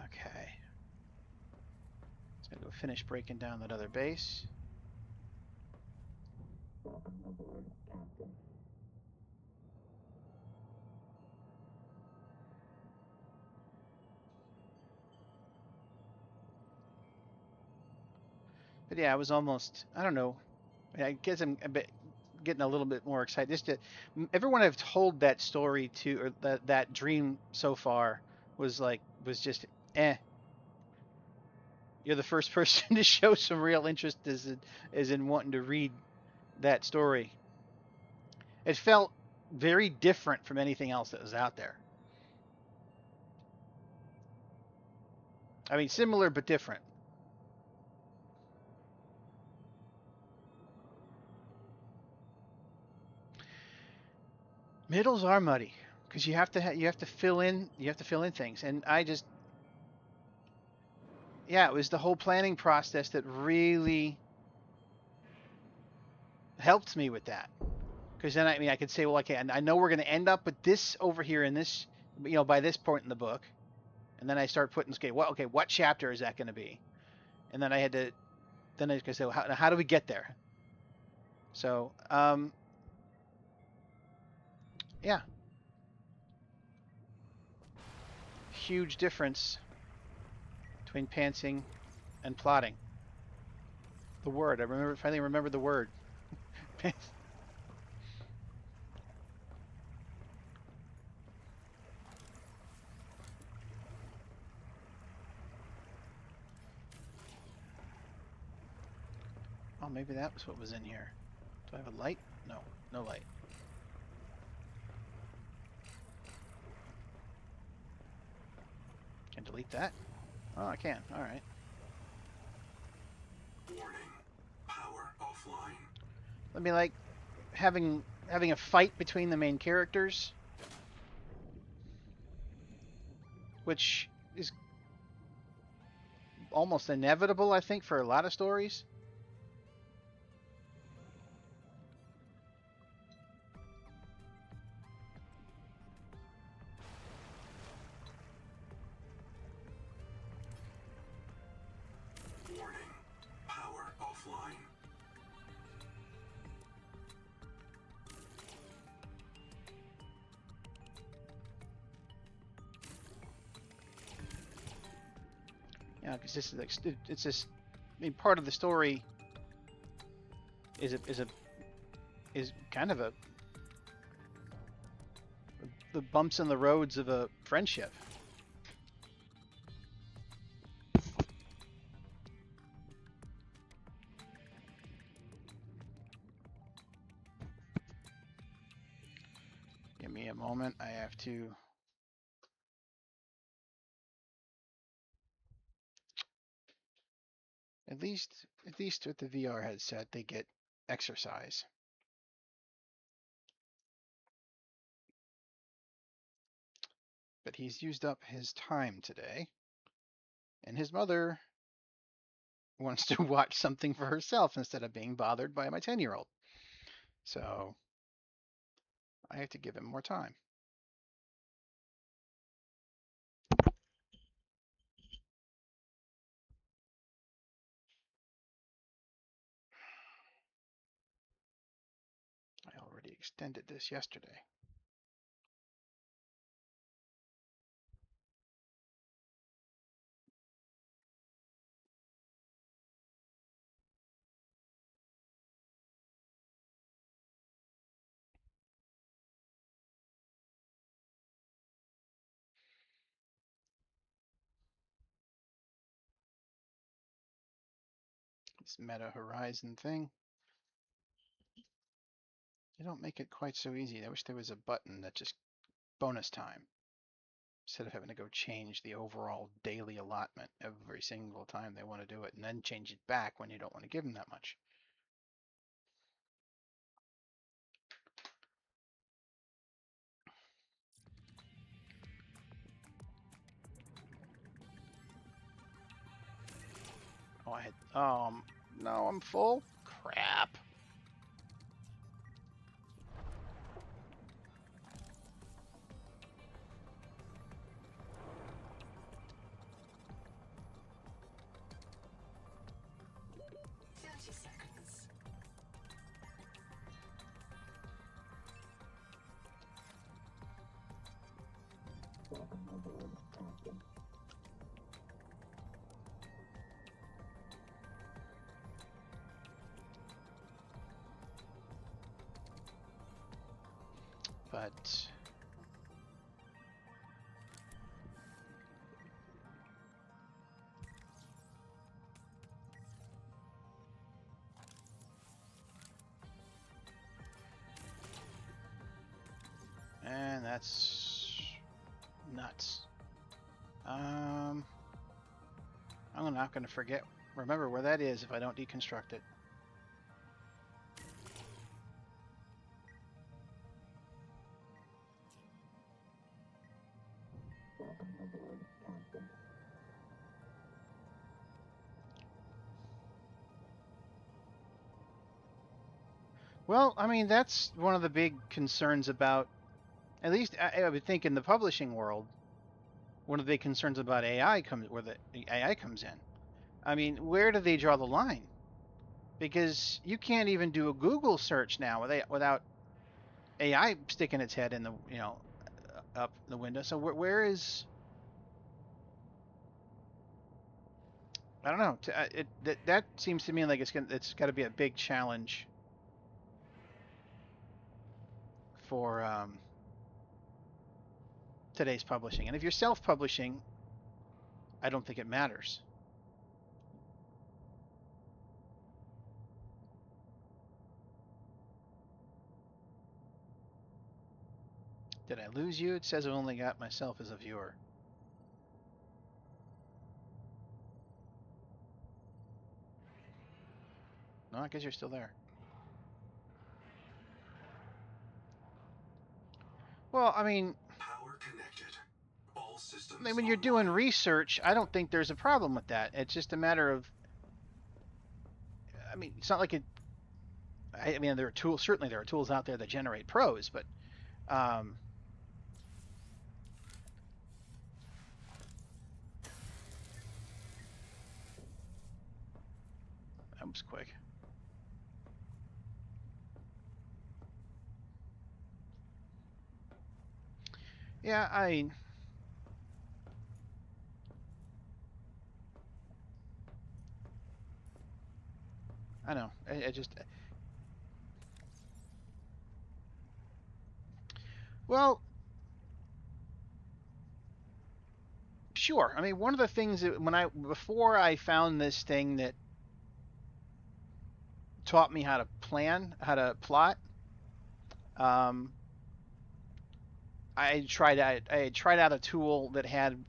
Okay, let's go finish breaking down that other base. But yeah, I was almost. I don't know. I guess I'm a bit getting a little bit more excited. Everyone I've told that story to or that dream so far was just eh. You're the first person to show some real interest as in wanting to read that story. It felt very different from anything else that was out there. I mean, similar but different. Middles are muddy because you have to fill in things, and I just yeah, it was the whole planning process that really helped me with that. Because then I mean I could say, well, okay, and I know we're going to end up with this over here in this, by this point in the book, and then I start putting, okay, what chapter is that going to be? And then I could say, well, how do we get there? So, yeah, huge difference between pantsing and plotting. The word, finally remember the word. Oh, maybe that was what was in here. Do I have a light? No, no light. Can delete that? Oh, I can. All right. Warning. Power offline. Let me like having a fight between the main characters, which is almost inevitable, I think, for a lot of stories. Warning. Power offline. Because this is like, it's just, I mean, part of the story is is kind of the bumps in the roads of a friendship. Give me a moment. I have to. At least with the VR headset, they get exercise. But he's used up his time today, and his mother wants to watch something for herself instead of being bothered by my 10-year-old. So I have to give him more time. I already extended this yesterday. This Meta Horizon thing. They don't make it quite so easy. I wish there was a button that just bonus time instead of having to go change the overall daily allotment every single time they want to do it and then change it back when you don't want to give them that much. Oh, I had. No, I'm full. Crap. But and that's nuts. Um, I'm not going to remember where that is if I don't deconstruct it. Well, I mean, that's one of the big concerns about, at least I would think in the publishing world, one of the big concerns about where the AI comes in. I mean, where do they draw the line? Because you can't even do a Google search now without AI sticking its head in the, up the window. So where is, I don't know. That seems to me like it's got to be a big challenge for today's publishing. And if you're self-publishing, I don't think it matters. Did I lose you? It says I only got myself as a viewer. No, I guess you're still there. Well, Power connected. All systems when you're doing online. research, I don't think there's a problem with that. It's just a matter of, it's not like it. There are tools. Certainly, there are tools out there that generate prose, but um, that was quick. Yeah, I know. I just, well, sure. One of the things that before I found this thing that taught me how to plan, how to plot, um, I had tried out a tool that had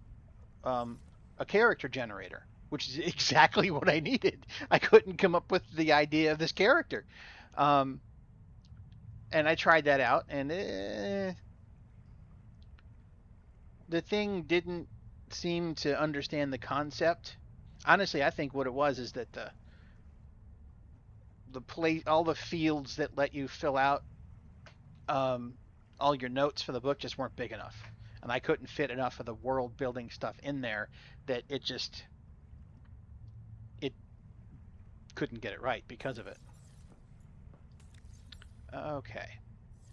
um, a character generator, which is exactly what I needed. I couldn't come up with the idea of this character, um, and I tried that out, and the thing didn't. seem to understand the concept. Honestly, I think what it was is that the place, all the fields that let you fill out um, all your notes for the book just weren't big enough, and I couldn't fit enough of the world building stuff in there that it couldn't get it right because of it. Okay,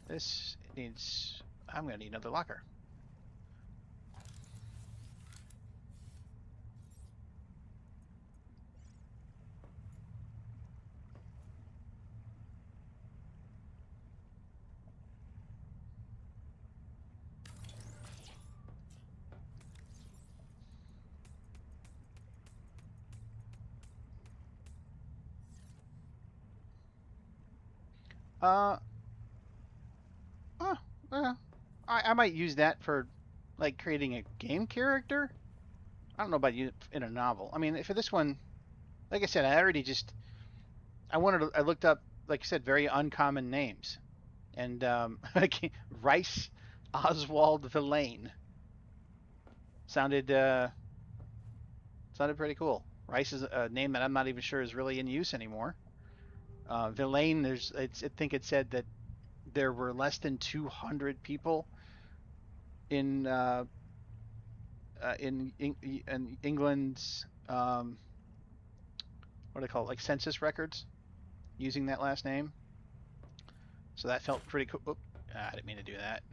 this needs. I'm gonna need another locker. Uh, oh, well, I might use that for like creating a game character. I don't know about you in a novel. I mean, for this one, like I said, I looked up, like I said, very uncommon names, and Rice Oswald Villain sounded sounded pretty cool. Rice is a name that I'm not even sure is really in use anymore. Villain, I think it said that there were less than 200 people in in England's what do they call it, like census records using that last name. So that felt pretty cool. Oop, I didn't mean to do that.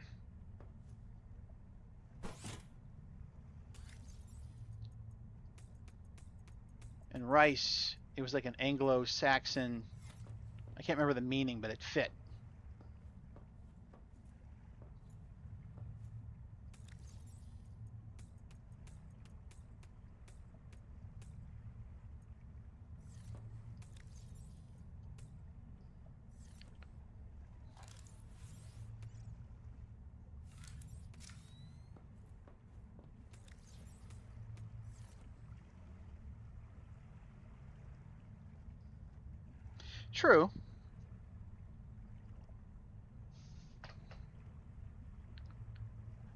And Rice, it was like an Anglo-Saxon. I can't remember the meaning, but it fit. True.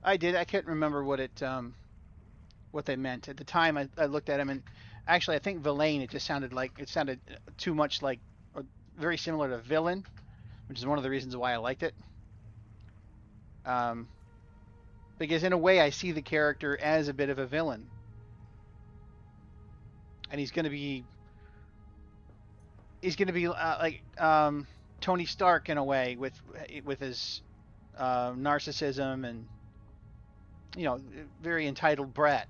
I did. I can't remember what they meant at the time. I looked at him, and actually, I think villain. It sounded too much like, or very similar to villain, which is one of the reasons why I liked it. Um, because in a way, I see the character as a bit of a villain, and he's gonna be like Tony Stark in a way with his narcissism and very entitled brat.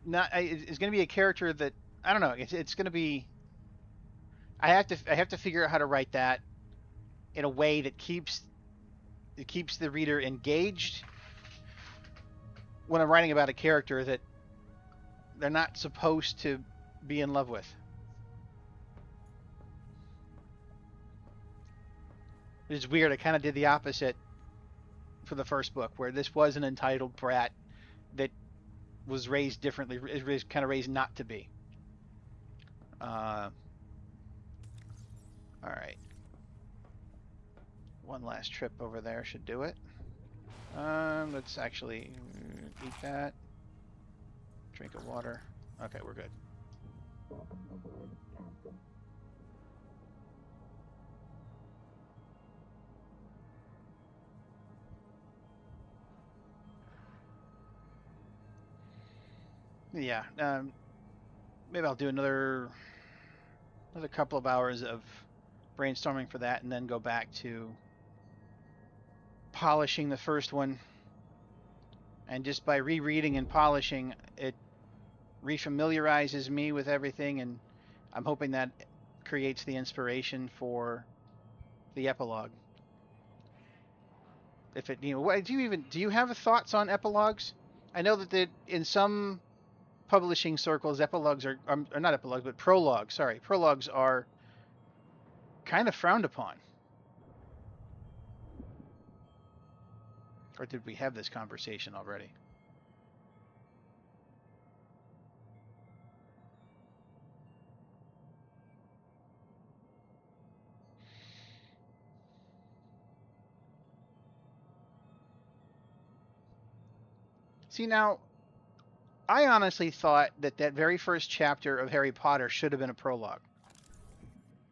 Not It's going to be a character that I don't know. It's going to be. I have to figure out how to write that in a way that keeps the reader engaged when I'm writing about a character that they're not supposed to be in love with. It's weird. I kind of did the opposite for the first book, where this was an entitled brat that was raised differently, is kind of raised not to be. Uh, all right, one last trip over there should do it. Let's actually eat that. Drink of water. Okay, we're good. Yeah. Maybe I'll do another couple of hours of brainstorming for that, and then go back to polishing the first one. And just by rereading and polishing, it refamiliarizes me with everything, and I'm hoping that creates the inspiration for the epilogue. If it, do you have thoughts on epilogues? I know that in some publishing circles, epilogues are not epilogues, but prologues. Sorry, prologues are kind of frowned upon. Or did we have this conversation already? See, now, I honestly thought that that very first chapter of Harry Potter should have been a prologue.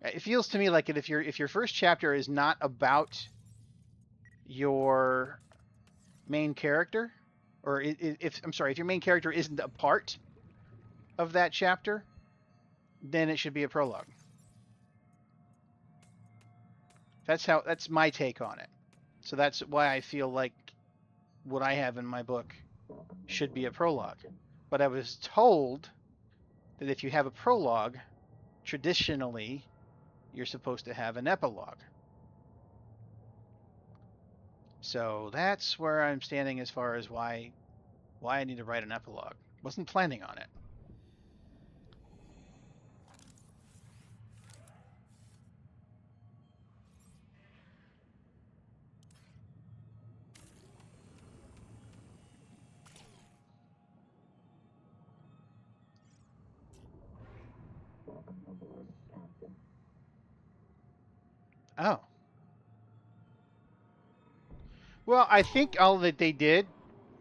It feels to me like if your first chapter is not about your main character, or if I'm sorry, if your main character isn't a part of that chapter, then it should be a prologue. That's my take on it. So that's why I feel like what I have in my book should be a prologue. But I was told that if you have a prologue, traditionally you're supposed to have an epilogue. So that's where I'm standing as far as why I need to write an epilogue. Wasn't planning on it. Oh. Well, I think all that they did,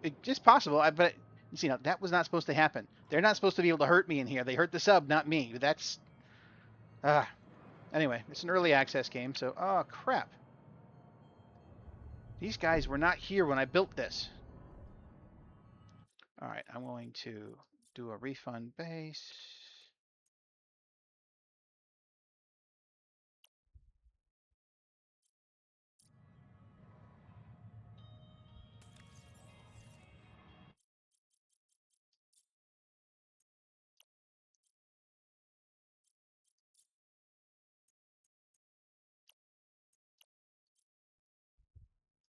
it's possible, but you know, that was not supposed to happen. They're not supposed to be able to hurt me in here. They hurt the sub, not me. That's ah. Anyway, it's an early access game, so oh crap. These guys were not here when I built this. All right, I'm going to do a refund base.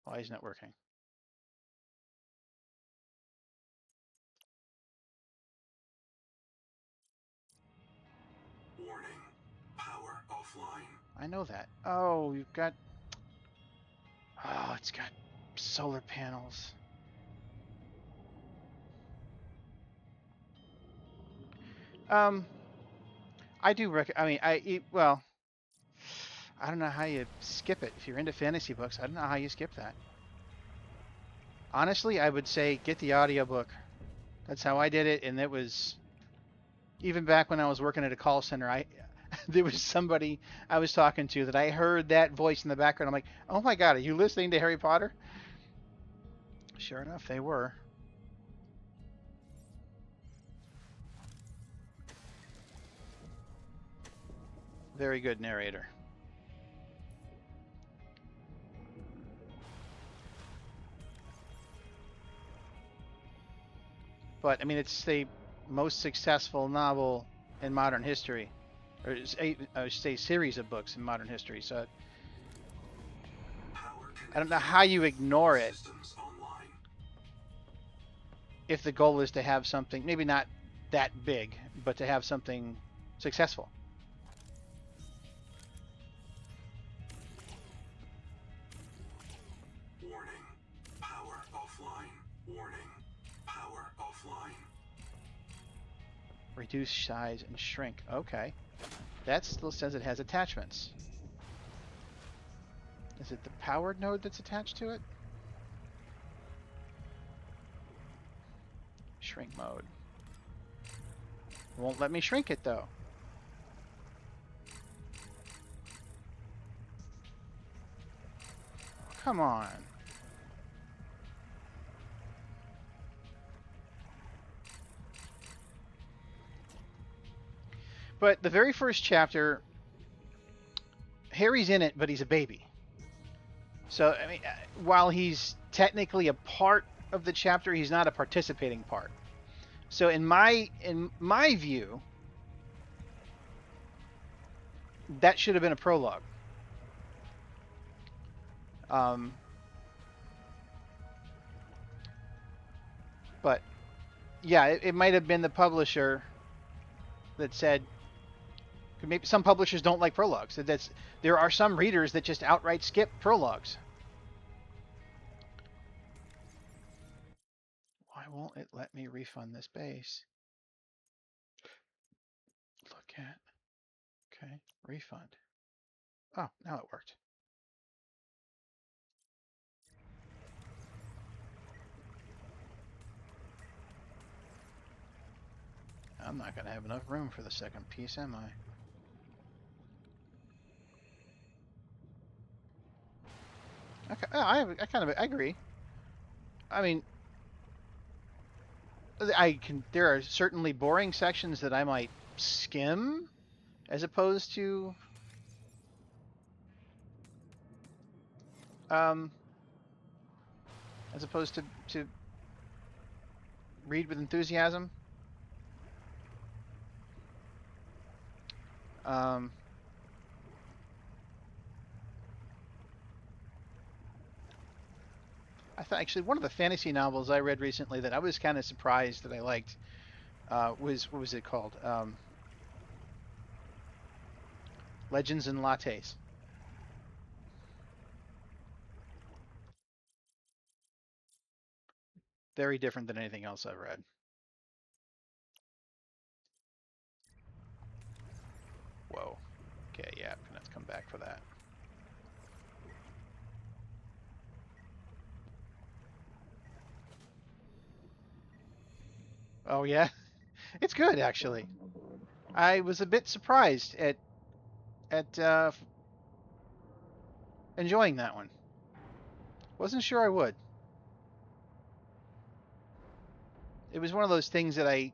Why isn't it working? Warning. Power offline. I know that. Oh, you've got. Oh, it's got solar panels. Um, I do I mean, well, I don't know how you skip it. If you're into fantasy books, I don't know how you skip that. Honestly, I would say get the audiobook. That's how I did it, and it was even back when I was working at a call center. I there was somebody I was talking to that I heard that voice in the background. I'm like, oh my god, are you listening to Harry Potter? Sure enough, they were. Very good narrator. But I mean, it's the most successful novel in modern history, or I should say series of books in modern history. So I don't know how you ignore it Systems online. if the goal is to have something, maybe not that big, but to have something successful. Warning. Power offline. Warning. Power offline. Reduce size and shrink. Okay. That still says it has attachments. Is it the powered node that's attached to it? Shrink mode. Won't let me shrink it though. Come on. But the very first chapter, Harry's in it, but he's a baby. So, I mean, while he's technically a part of the chapter, he's not a participating part. So, in my view, that should have been a prologue. Um, but yeah, it might have been the publisher that said. Maybe some publishers don't like prologues. There are some readers that just outright skip prologues. Why won't it let me refund this base? Look at. Okay, refund. Oh, now it worked. I'm not going to have enough room for the second piece, am I? Okay, I kind of I agree. I mean, I can. There are certainly boring sections that I might skim, as opposed to um, to read with enthusiasm. Um, I thought actually one of the fantasy novels I read recently that I was kind of surprised that I liked was what was it called? Legends and Lattes. Very different than anything else I've read. Whoa. Okay, yeah, I'm gonna have to come back for that. Oh yeah, it's good actually. I was a bit surprised at enjoying that one. Wasn't sure I would. It was one of those things that I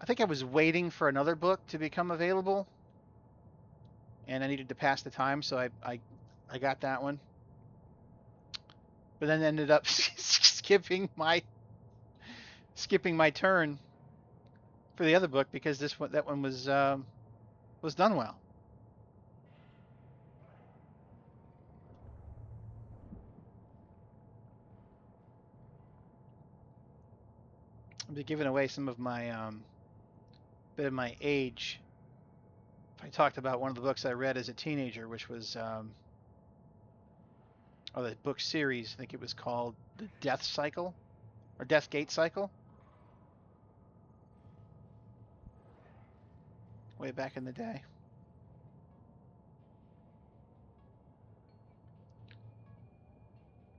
think I was waiting for another book to become available, and I needed to pass the time, so I got that one. But then ended up skipping my turn for the other book because this one that one was done well. I'll be giving away some of my bit of my age. If I talked about one of the books I read as a teenager, which was or the book series, I think it was called The Death Cycle or Death Gate Cycle, way back in the day.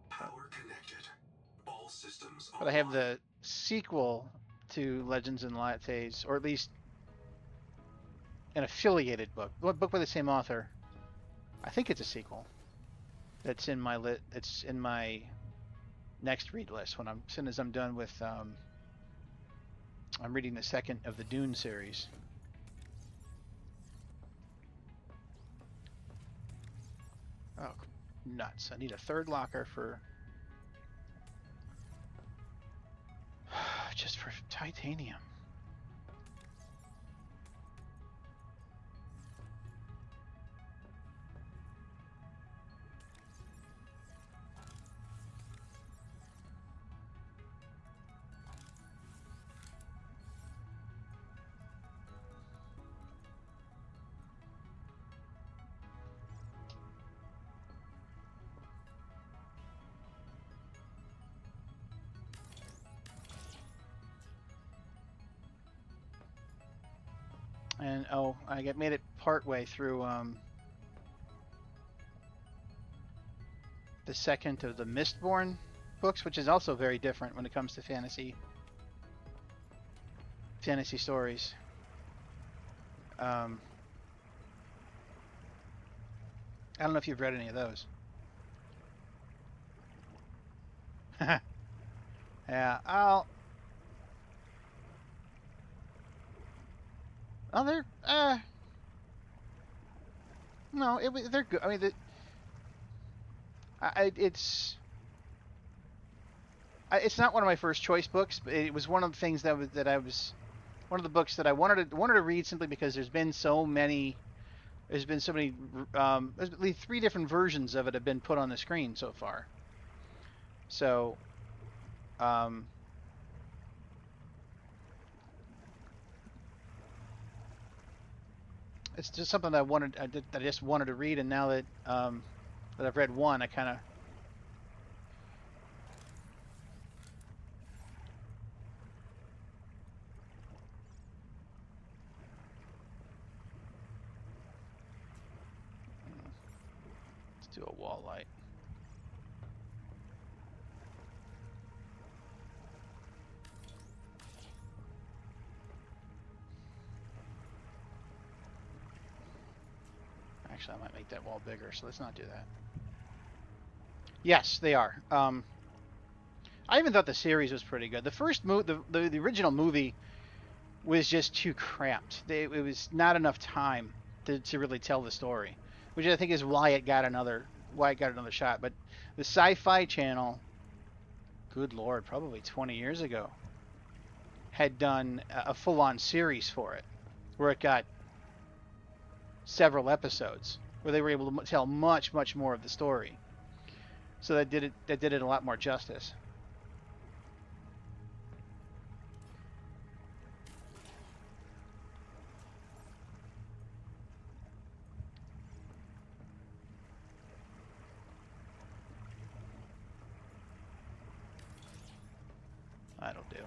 But Power connected. All systems but I have online. the sequel to Legends and Lattes, or at least an affiliated book, a book by the same author. I think it's a sequel. That's in my lit. It's in my next read list when I'm as soon as I'm done with. I'm reading the second of the Dune series. Oh, nuts! I need a third locker for just for titanium. And oh, I got made it part way through the second of the Mistborn books, which is also very different when it comes to fantasy stories. Um, I don't know if you've read any of those. Yeah, I'll. Oh, they're no, they're good. I mean, it's not one of my first choice books, but it was one of the things that I was one of the books that I wanted to read simply because there's been so many there's at least three different versions of it have been put on the screen so far. So um, it's just something that I just wanted to read, and now that I've read one, I kind of let's do a wall light. Actually, I might make that wall bigger, so let's not do that. Yes, they are. I even thought the series was pretty good. The first the original movie was just too cramped. It was not enough time to really tell the story, which I think is why it got another shot. But the Sci-Fi Channel, good lord, probably 20 years ago, had done a full-on series for it, where it got several episodes, where they were able to tell much more of the story. So that did it a lot more justice. That'll do.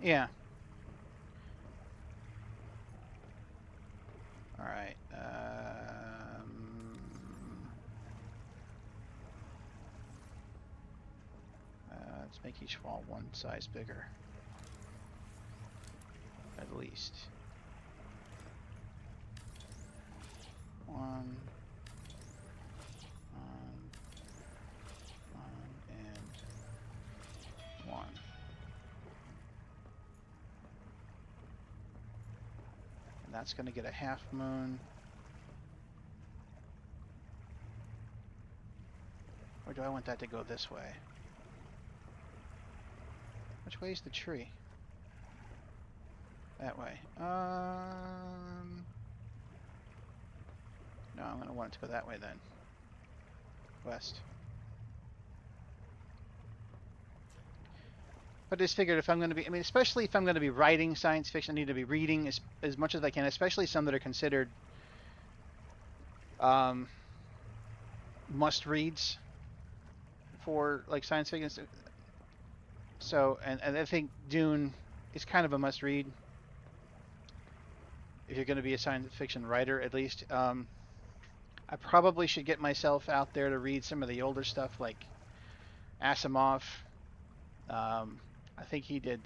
Yeah. All right. Let's make each wall one size bigger, at least. One, and one. And that's going to get a half moon. Or do I want that to go this way? Which way is the tree? That way. No, I'm going to want it to go that way then. West. But I just figured if I'm going to be, I mean, especially if I'm going to be writing science fiction, I need to be reading as much as I can, especially some that are considered must-reads for like science fiction. So, and I think Dune is kind of a must-read if you're going to be a science fiction writer, at least. I probably should get myself out there to read some of the older stuff, like Asimov. I think he did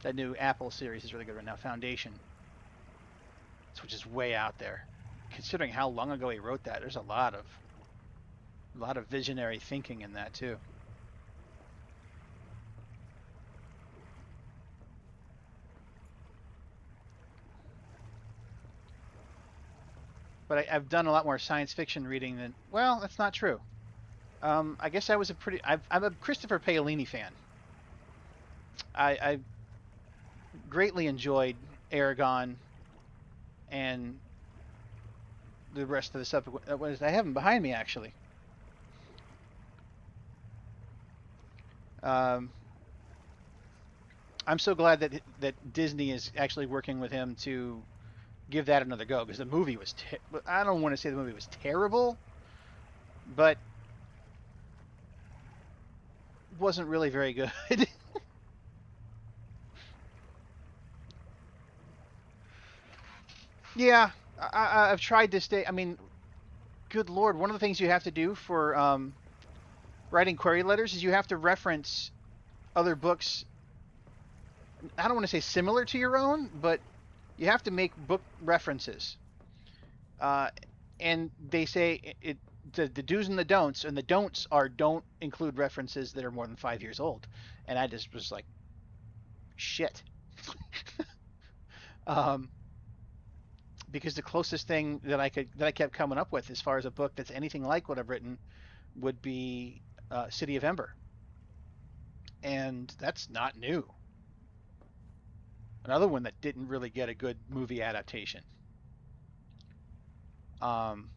that new Apple series is really good right now, Foundation, which is way out there. Considering how long ago he wrote that, there's a lot of visionary thinking in that too. But I've done a lot more science fiction reading than. Well, that's not true. I guess I was I'm a Christopher Paolini fan. I greatly enjoyed Aragon and the rest of the subsequent. I have them behind me actually. Um, I'm so glad that Disney is actually working with him to give that another go because the movie was. I don't want to say the movie was terrible, but wasn't really very good. Yeah, I've tried to stay. I mean, good lord, one of the things you have to do for writing query letters is you have to reference other books. I don't want to say similar to your own, but you have to make book references. Uh, and they say the do's and the don'ts, and the don'ts are don't include references that are more than 5 years old. And I just was like, shit. um, because the closest thing that I kept coming up with as far as a book that's anything like what I've written would be City of Ember, and that's not new. Another one that didn't really get a good movie adaptation. Um,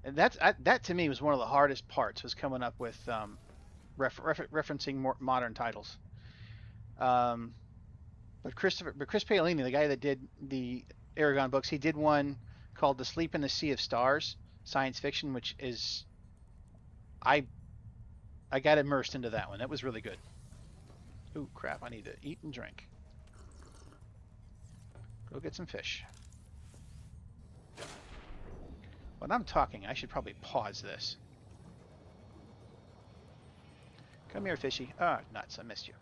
and that to me was one of the hardest parts was coming up with referencing more modern titles. Um, but Chris Paolini, the guy that did the Aragon books, he did one called The Sleep in the Sea of Stars, science fiction, which is I I got immersed into that one. That was really good. Ooh, crap! I need to eat and drink. Go get some fish. When I'm talking, I should probably pause this Come here, fishy. Ah, oh, nuts. I missed you.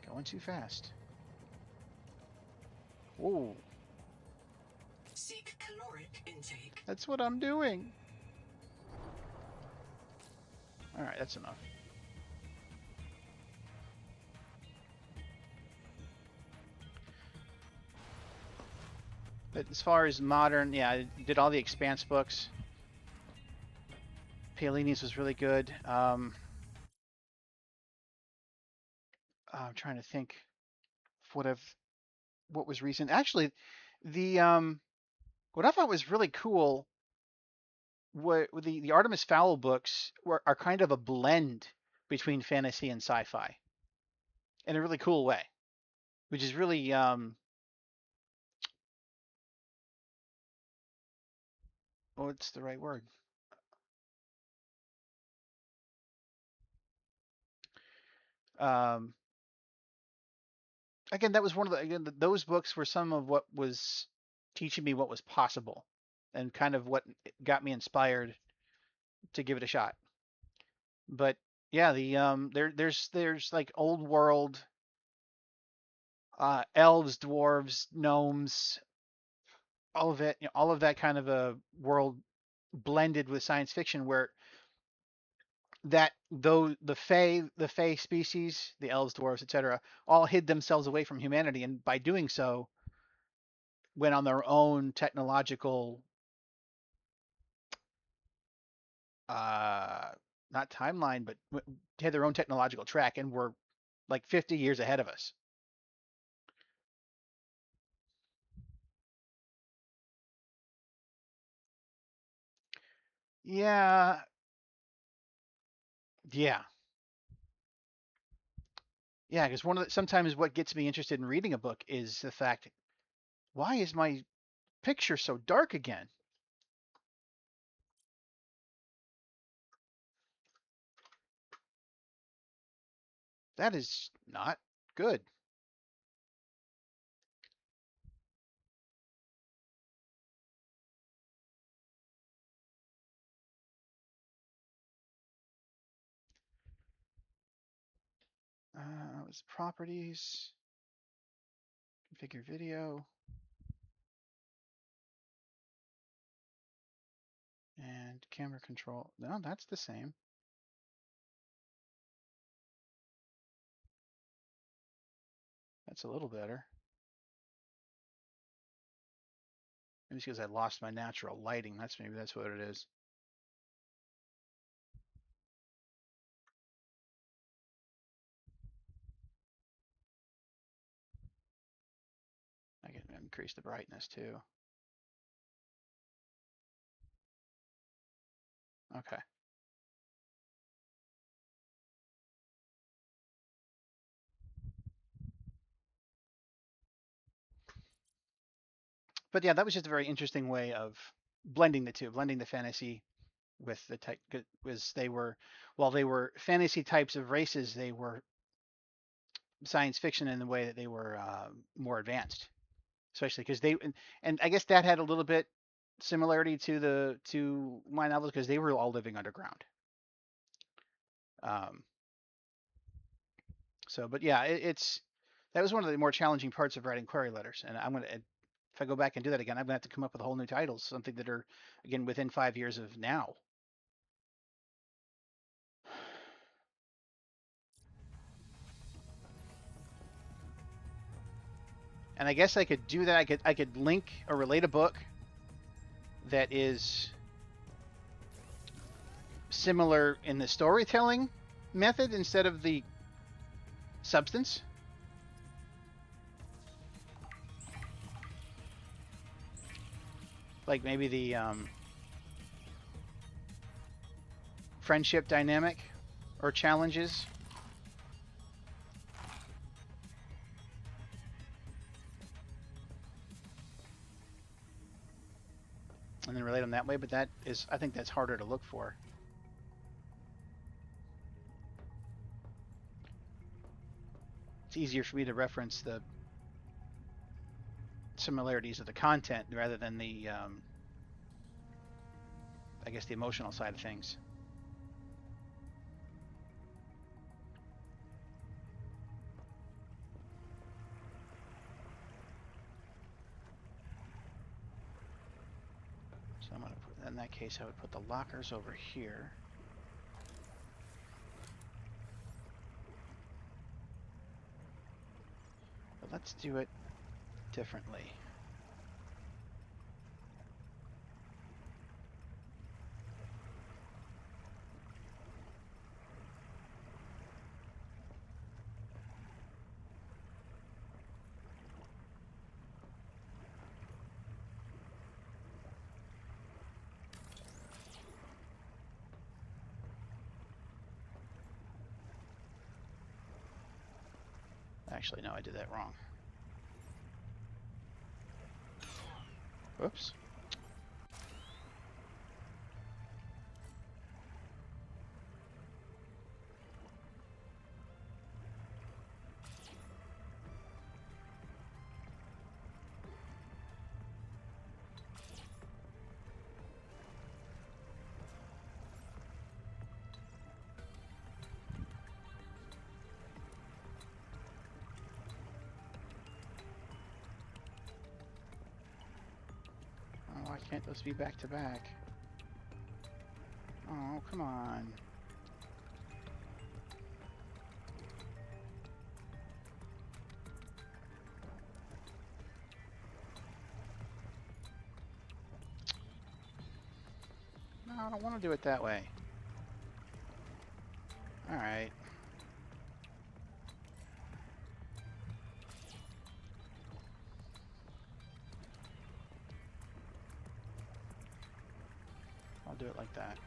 Going too fast. Whoa. Seek caloric intake. That's what I'm doing. All right, that's enough. But as far as modern, yeah, I did all the Expanse books. Paolini's was really good. I'm trying to think what was recent. Actually, the what I thought was really cool, what the Artemis Fowl books are kind of a blend between fantasy and sci-fi in a really cool way, which is really what's the right word? Um, Again, that was one of the again those books were some of what was teaching me what was possible, and kind of what got me inspired to give it a shot. But yeah, there's like old world elves, dwarves, gnomes, all of it, all of that kind of a world blended with science fiction where that though the Fey species, the elves, dwarves, etc., all hid themselves away from humanity, and by doing so, went on their own technological, uh, not timeline, but had their own technological track, and were like 50 years ahead of us. Yeah, yeah, yeah. Because sometimes what gets me interested in reading a book is the fact, why is my picture so dark again? That is not good. It's properties, configure video, and camera control. No, that's the same. That's a little better. Maybe it's because I lost my natural lighting. Maybe that's what it is. I can increase the brightness too. Okay. But yeah, that was just a very interesting way of blending the two, blending the fantasy with the tech. Was they were, while they were fantasy types of races, they were science fiction in the way that they were more advanced, especially because and I guess that had a little bit similarity to my novels because they were all living underground. Um, but yeah, it's that was one of the more challenging parts of writing query letters, and I'm gonna if I go back and do that again, I'm gonna have to come up with whole new titles, something that are again within 5 years of now. And I guess I could do that. I could link or relate a book that is similar in the storytelling method instead of the substance. Like maybe the friendship dynamic or challenges, and then relate them that way. But I think that's harder to look for. It's easier for me to reference the similarities of the content rather than the, I guess, the emotional side of things. So I'm going to put, in that case, I would put the lockers over here. But let's do it differently. Actually, no, I did that wrong. Whoops. Oh, why can't those be back to back? Oh, come on. No, I don't want to do it that way. All right. I'll do it like that.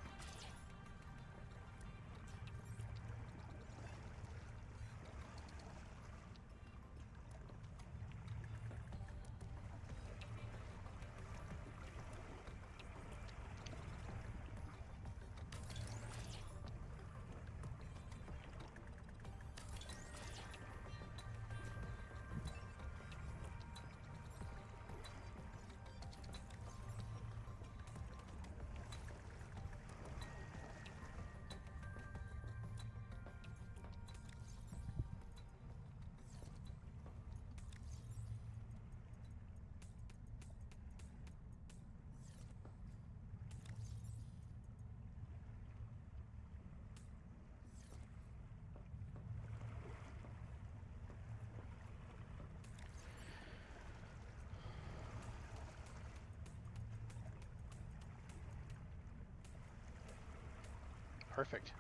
Perfect.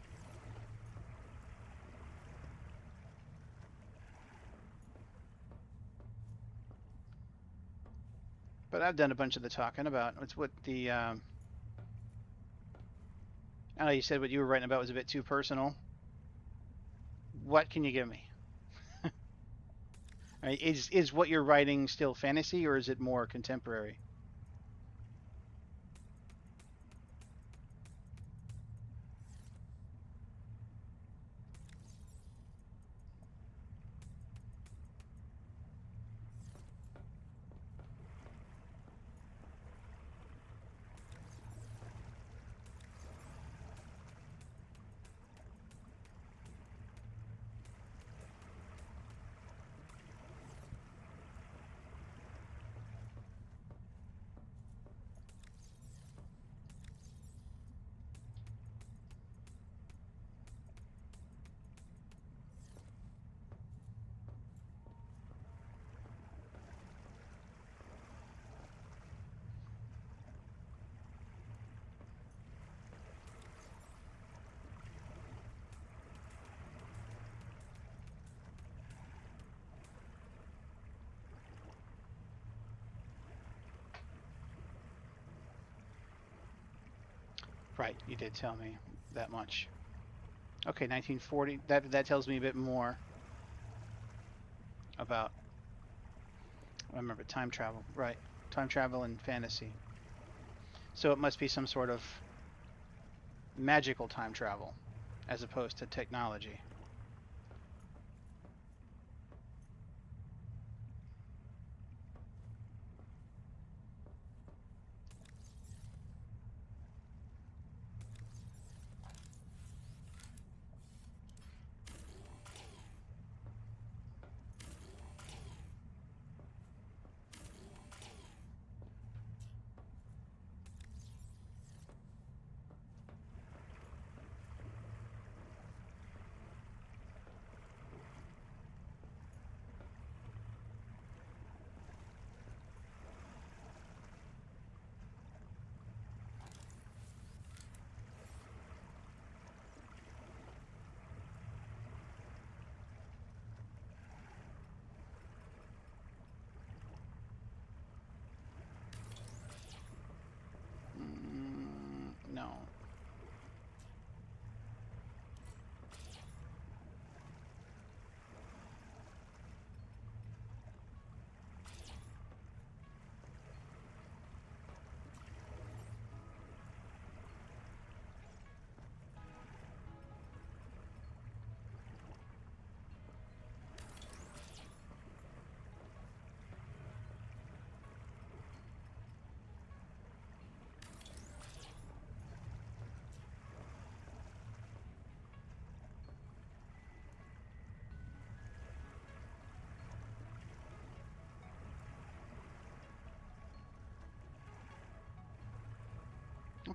But I've done a bunch of the talking about it's what the I know you said what you were writing about was a bit too personal. What can you give me? Right, is what you're writing still fantasy or is it more contemporary? Right, you did tell me that much. Okay, 1940. That tells me a bit more about. I remember time travel. Right, time travel and fantasy. So it must be some sort of magical time travel, as opposed to technology.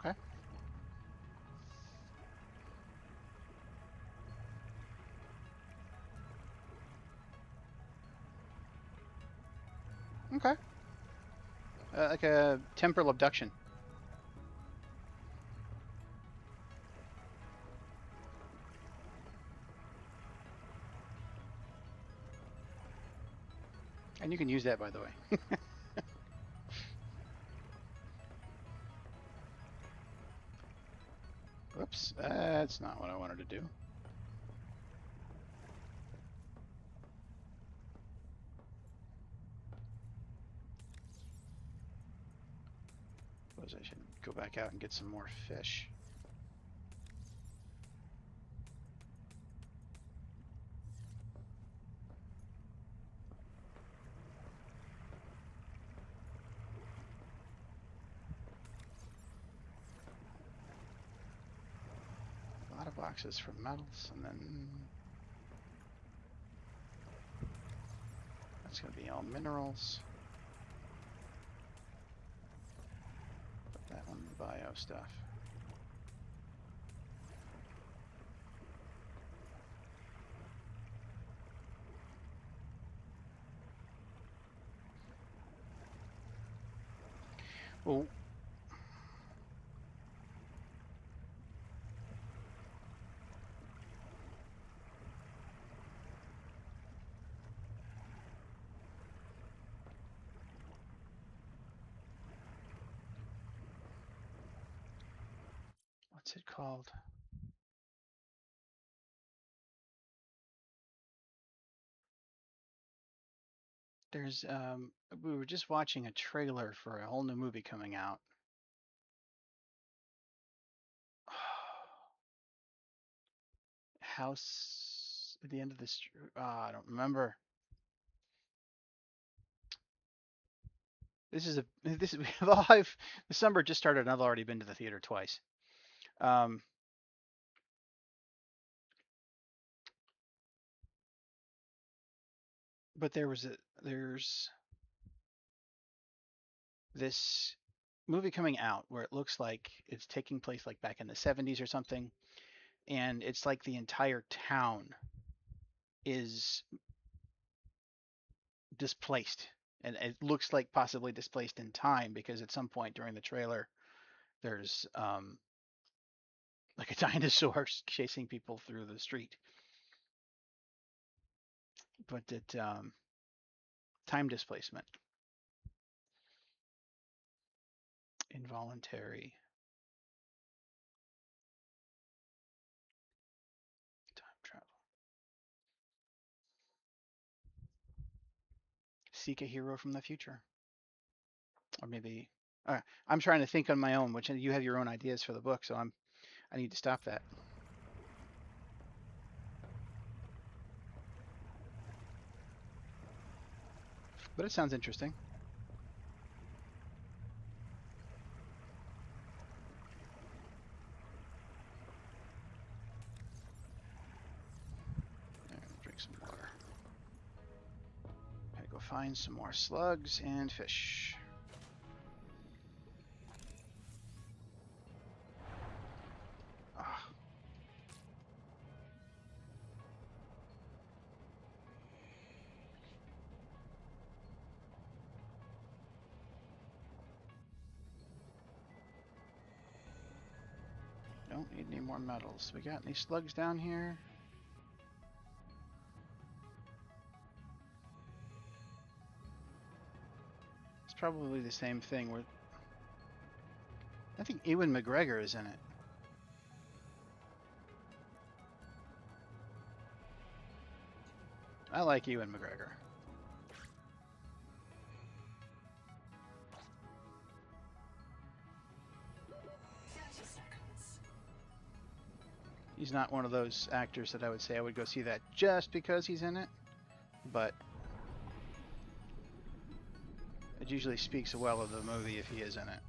Okay. Okay. Like a temporal abduction. And you can use that, by the way. Whoops. That's not what I wanted to do. Suppose I should go back out and get some more fish. A lot of boxes for metals, and then that's going to be all minerals. Put that one in the bio stuff. Well, what's it called? There's we were just watching a trailer for a whole new movie coming out. House at the end of the street. I don't remember. This is well, I've the summer just started and I've already been to the theater twice. Um, but there's this movie coming out where it looks like it's taking place like back in the 70s or something, and it's like the entire town is displaced, and it looks like possibly displaced in time because at some point during the trailer there's like a dinosaur chasing people through the street. But it time displacement, involuntary time travel. Seek a hero from the future, or maybe I'm trying to think on my own, which you have your own ideas for the book, so I need to stop that. But it sounds interesting. Drink some water. Gotta go find some more slugs and fish. Ah, don't need any more metals. We got any slugs down here? It's probably the same thing. Where I think Ewan McGregor is in it. I like Ewan McGregor. He's not one of those actors that I would say I would go see that just because he's in it, but it usually speaks well of the movie if he is in it.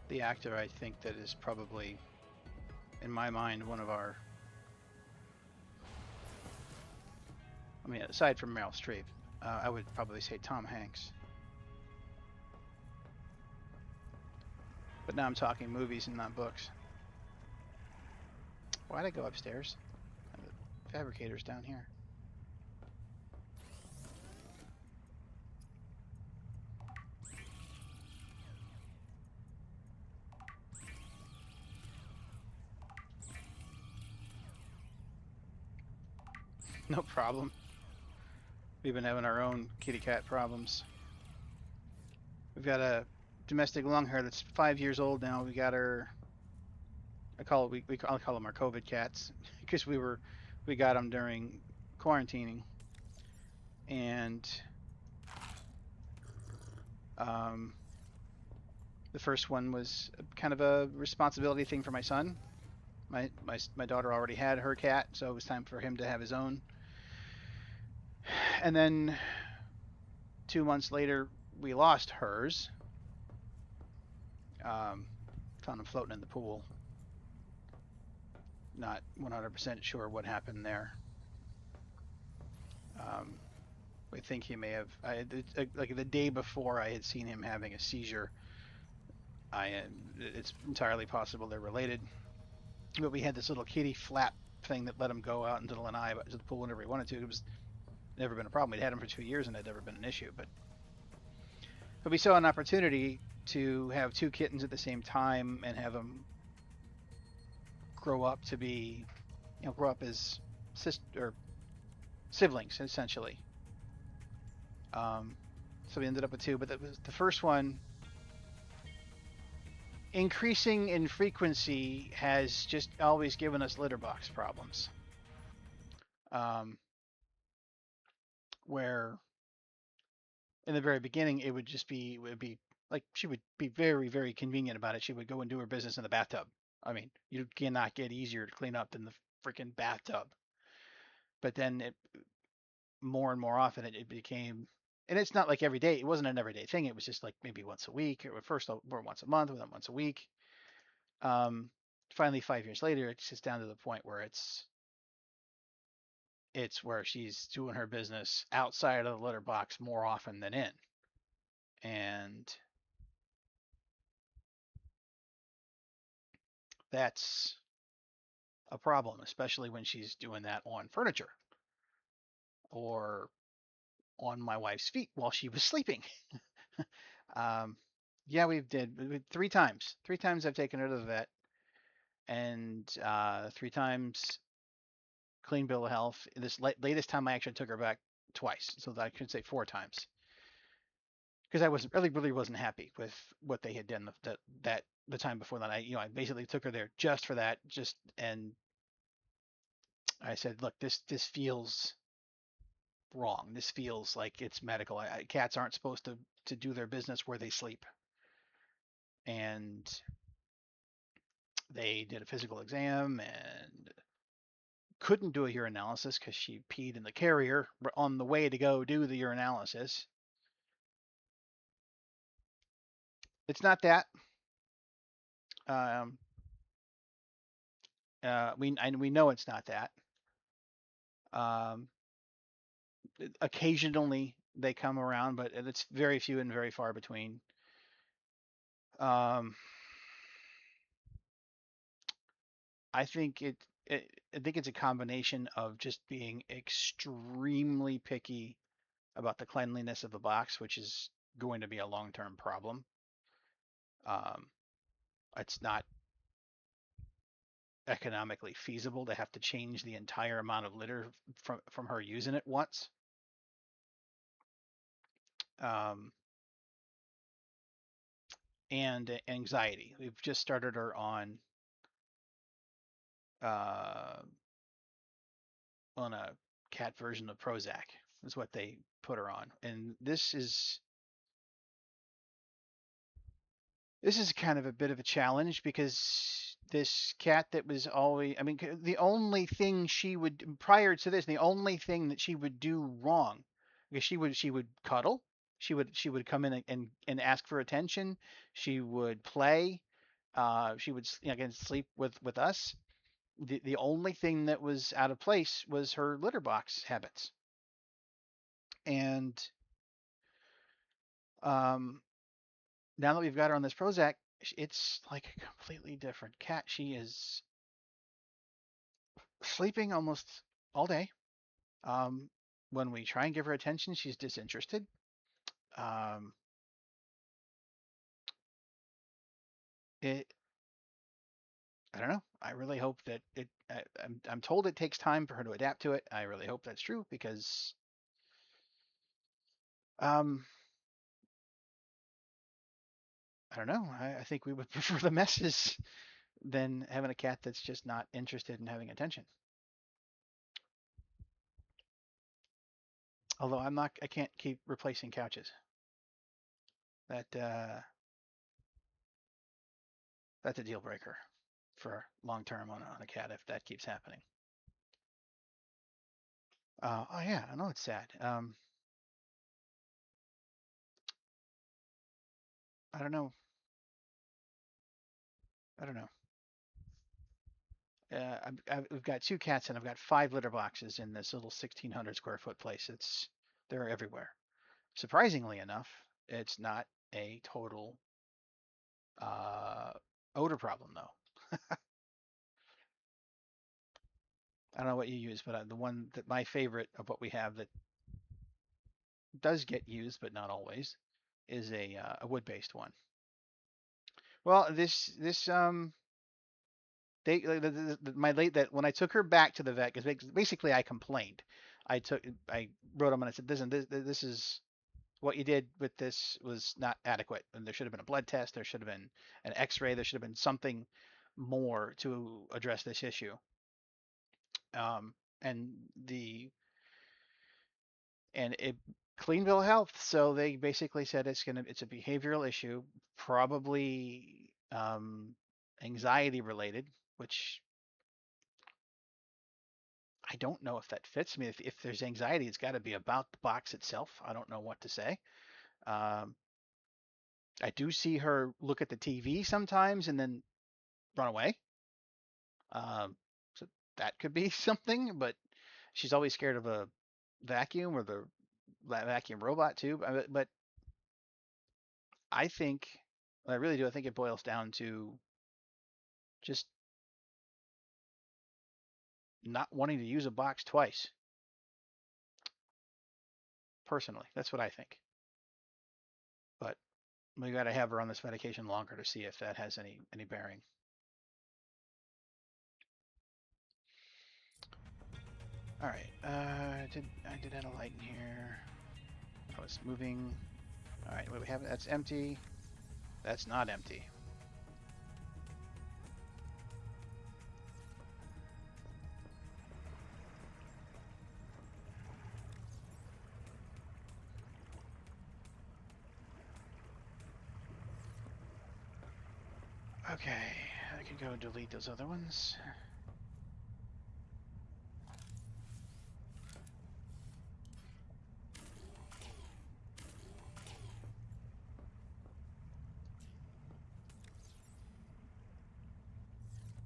The actor I think that is probably in my mind, one of our. I mean, aside from Meryl Streep, I would probably say Tom Hanks. But now I'm talking movies and not books. Why'd I go upstairs? The fabricator's down here. No problem. We've been having our own kitty cat problems. We've got a domestic long hair that's 5 years old now. We got her. I call them our COVID cats because we got them during quarantining, and um, the first one was kind of a responsibility thing for my son. My daughter already had her cat, so it was time for him to have his own. And then 2 months later, we lost hers. Um, Found him floating in the pool. Not 100% sure what happened there. Um, I think he may have. Like the day before I had seen him having a seizure. It's entirely possible they're related. But we had this little kitty flap thing that let him go out into the lanai to the pool whenever he wanted to. It was never been a problem. We'd had him for 2 years and it had never been an issue. But we saw an opportunity to have two kittens at the same time and have them grow up to be, grow up as sister or siblings essentially. Um, so we ended up with two. But that was the first one. Increasing in frequency has just always given us litter box problems. Um, where in the very beginning it would be like she would be very very convenient about it. She would go and do her business in the bathtub. I mean, you cannot get easier to clean up than the freaking bathtub. But then more and more often it became, and it's not like every day. It wasn't an everyday thing. It was just like maybe once a week, or first or once a month, or then once a week. Um, Finally, 5 years later, it's just down to the point where it's where she's doing her business outside of the litter box more often than in, and that's a problem, especially when she's doing that on furniture or on my wife's feet while she was sleeping. um, yeah, we 3 times. 3 times I've taken her to the vet, and 3 times clean bill of health. This latest time I actually took her back twice, so that I could say 4 times because I wasn't really wasn't happy with what they had done the time before that. I basically took her there just for that, and I said, look, this feels wrong. This feels like it's medical. Cats aren't supposed to do their business where they sleep. And they did a physical exam and couldn't do a urinalysis because she peed in the carrier on the way to go do the urinalysis. It's not that. Um, we know it's not that. Um, Occasionally they come around, but it's very few and very far between. Um, I think I think it's a combination of just being extremely picky about the cleanliness of the box, which is going to be a long-term problem. Um, it's not economically feasible to have to change the entire amount of litter from her using it once. Um, and anxiety. We've just started her uh, on a cat version of Prozac. Is what they put her on, and this is kind of a bit of a challenge because this cat that was always, I mean, the only thing she would, prior to this, the only thing that she would do wrong, because she would cuddle, she would come in and ask for attention, she would play, she would again sleep with us, The only thing that was out of place was her litter box habits. And um, now that we've got her on this Prozac, it's like a completely different cat. She is sleeping almost all day. Um, when we try and give her attention, she's disinterested. Um, it, I don't know. I really hope that I'm told it takes time for her to adapt to it. I really hope that's true because um, I don't know. I think we would prefer the messes than having a cat that's just not interested in having attention. Although I can't keep replacing couches. That that's a deal breaker for long term on a cat if that keeps happening. Oh yeah, I know it's sad. I don't know. I don't know. We've got two cats and I've got five litter boxes in this little 1,600 square foot place. They're everywhere. Surprisingly enough, it's not a total uh, odor problem though. I don't know what you use, but the one that my favorite of what we have that does get used, but not always, is a wood-based one. Well, this they my late that when I took her back to the vet because basically I complained. I wrote them and I said this is what you did with this was not adequate and there should have been a blood test, there should have been an X-ray, there should have been something more to address this issue. Um, and the and it clean bill of health. So they basically said it's a behavioral issue, probably anxiety related, which I don't know if that fits me. If there's anxiety, it's got to be about the box itself. I don't know what to say. Um, I do see her look at the TV sometimes and then run away. Um, so that could be something, but she's always scared of a vacuum or the vacuum robot too. But I think, I really do. I think it boils down to just not wanting to use a box twice. Personally, that's what I think. But we got to have her on this medication longer to see if that has any bearing. All right. I did add a light in here? Oh, it's moving. All right. What we have? That's empty. That's not empty. Okay. I can go delete those other ones.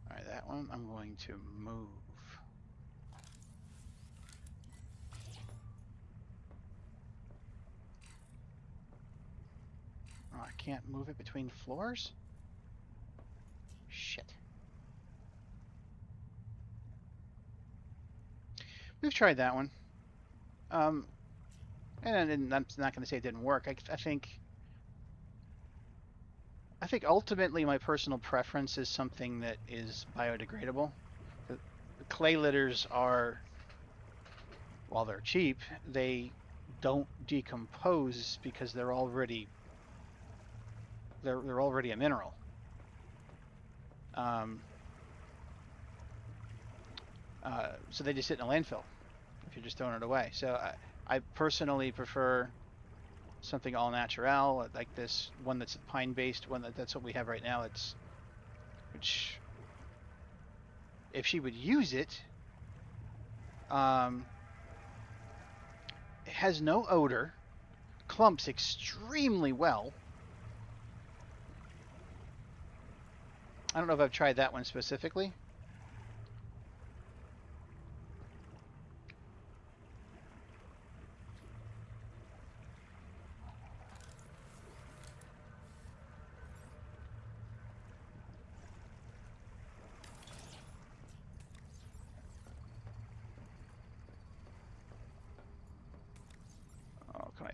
All right. That one I'm going to move. Oh, I can't move it between floors? Shit. We've tried that one. Um, and I'm not going to say it didn't work. I think ultimately my personal preference is something that is biodegradable. The, the clay litters are, while they're cheap, they don't decompose because they're already a mineral. Um, so they just sit in a landfill if you're just throwing it away. So I personally prefer something all natural like this one that's pine based one that's what we have right now. It's which if she would use it, um, it has no odor, clumps extremely well. I don't know if I've tried that one specifically.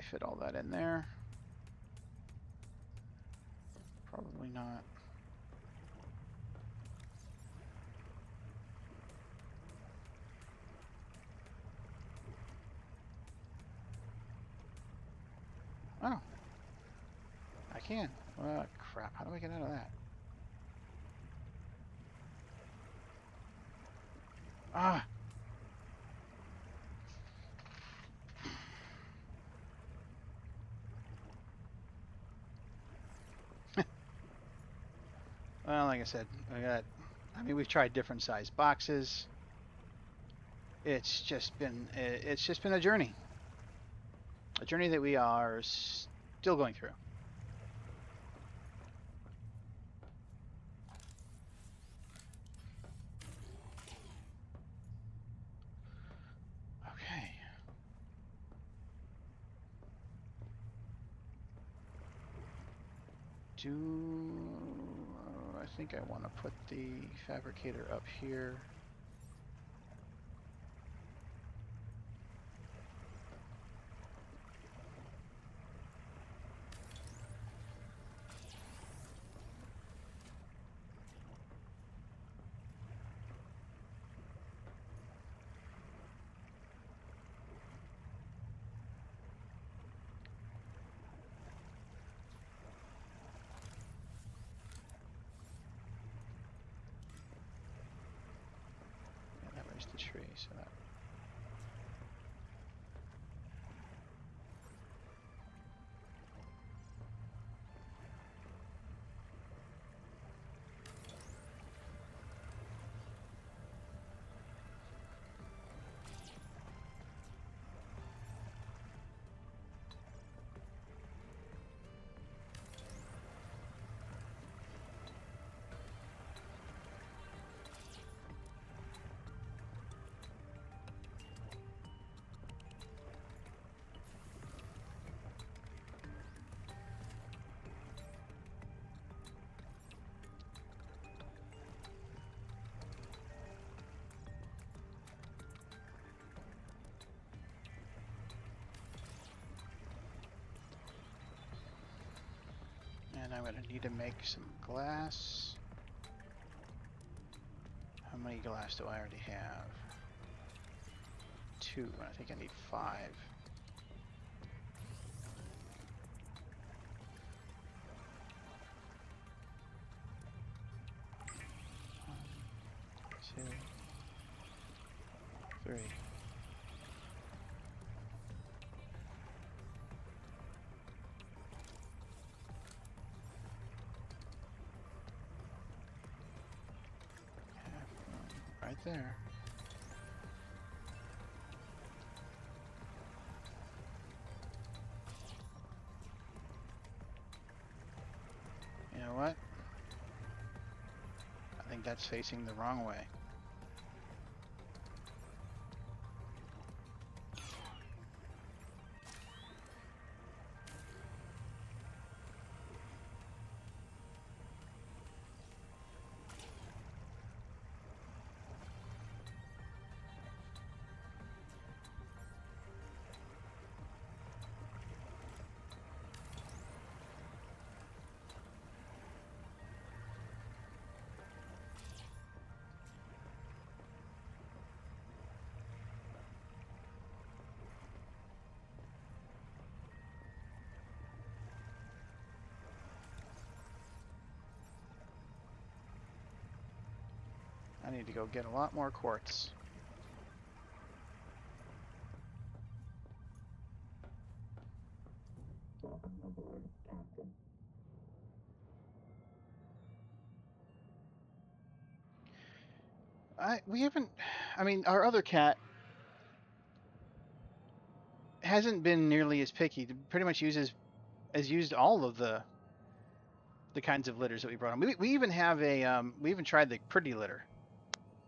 fit all that in there? Probably not. Oh, I can. Crap. How do I get out of that? Ah! Well, like I said, I mean, we've tried different size boxes. It's just been a journey that we are still going through. Okay. I think I want to put the fabricator up here. Yeah, that raised the tree, so that. And I'm going to need to make some glass. How many glass do I already have? 2, and I think I need 5. One, 2, 3. Right there. You know what? I think that's facing the wrong way. I need to go get a lot more quartz. We haven't. I mean, our other cat hasn't been nearly as picky. Pretty much has used all of the kinds of litters that we brought him. We even have we even tried the pretty litter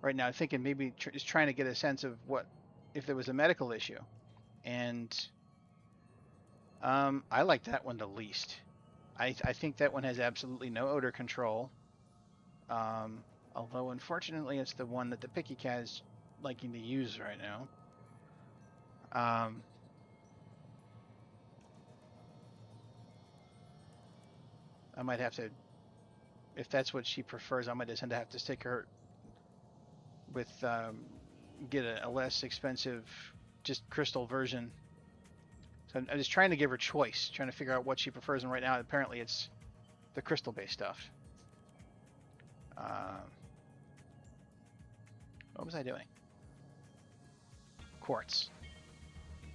right now, thinking maybe just trying to get a sense of what if there was a medical issue. And I like that one the least. I think that one has absolutely no odor control. Although unfortunately it's the one that the picky cat is liking to use right now. Um, I might have to, if that's what she prefers, I might just have to stick her with get a less expensive, just crystal version. So I'm just trying to give her choice, trying to figure out what she prefers. And right now, apparently, it's the crystal-based stuff. Um, what was I doing? Quartz.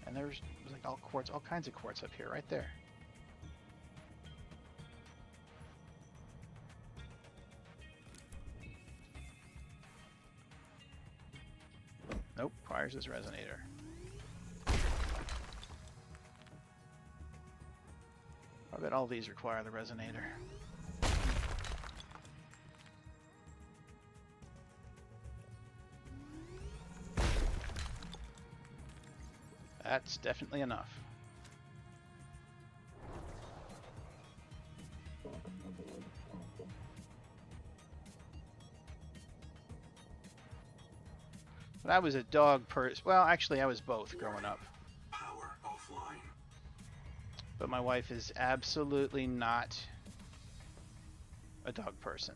And there's like all quartz, all kinds of quartz up here, right there. Nope, requires this resonator. I bet all these require the resonator. That's definitely enough. But I was a dog person. Well, actually, I was both growing up. Power offline. But my wife is absolutely not a dog person.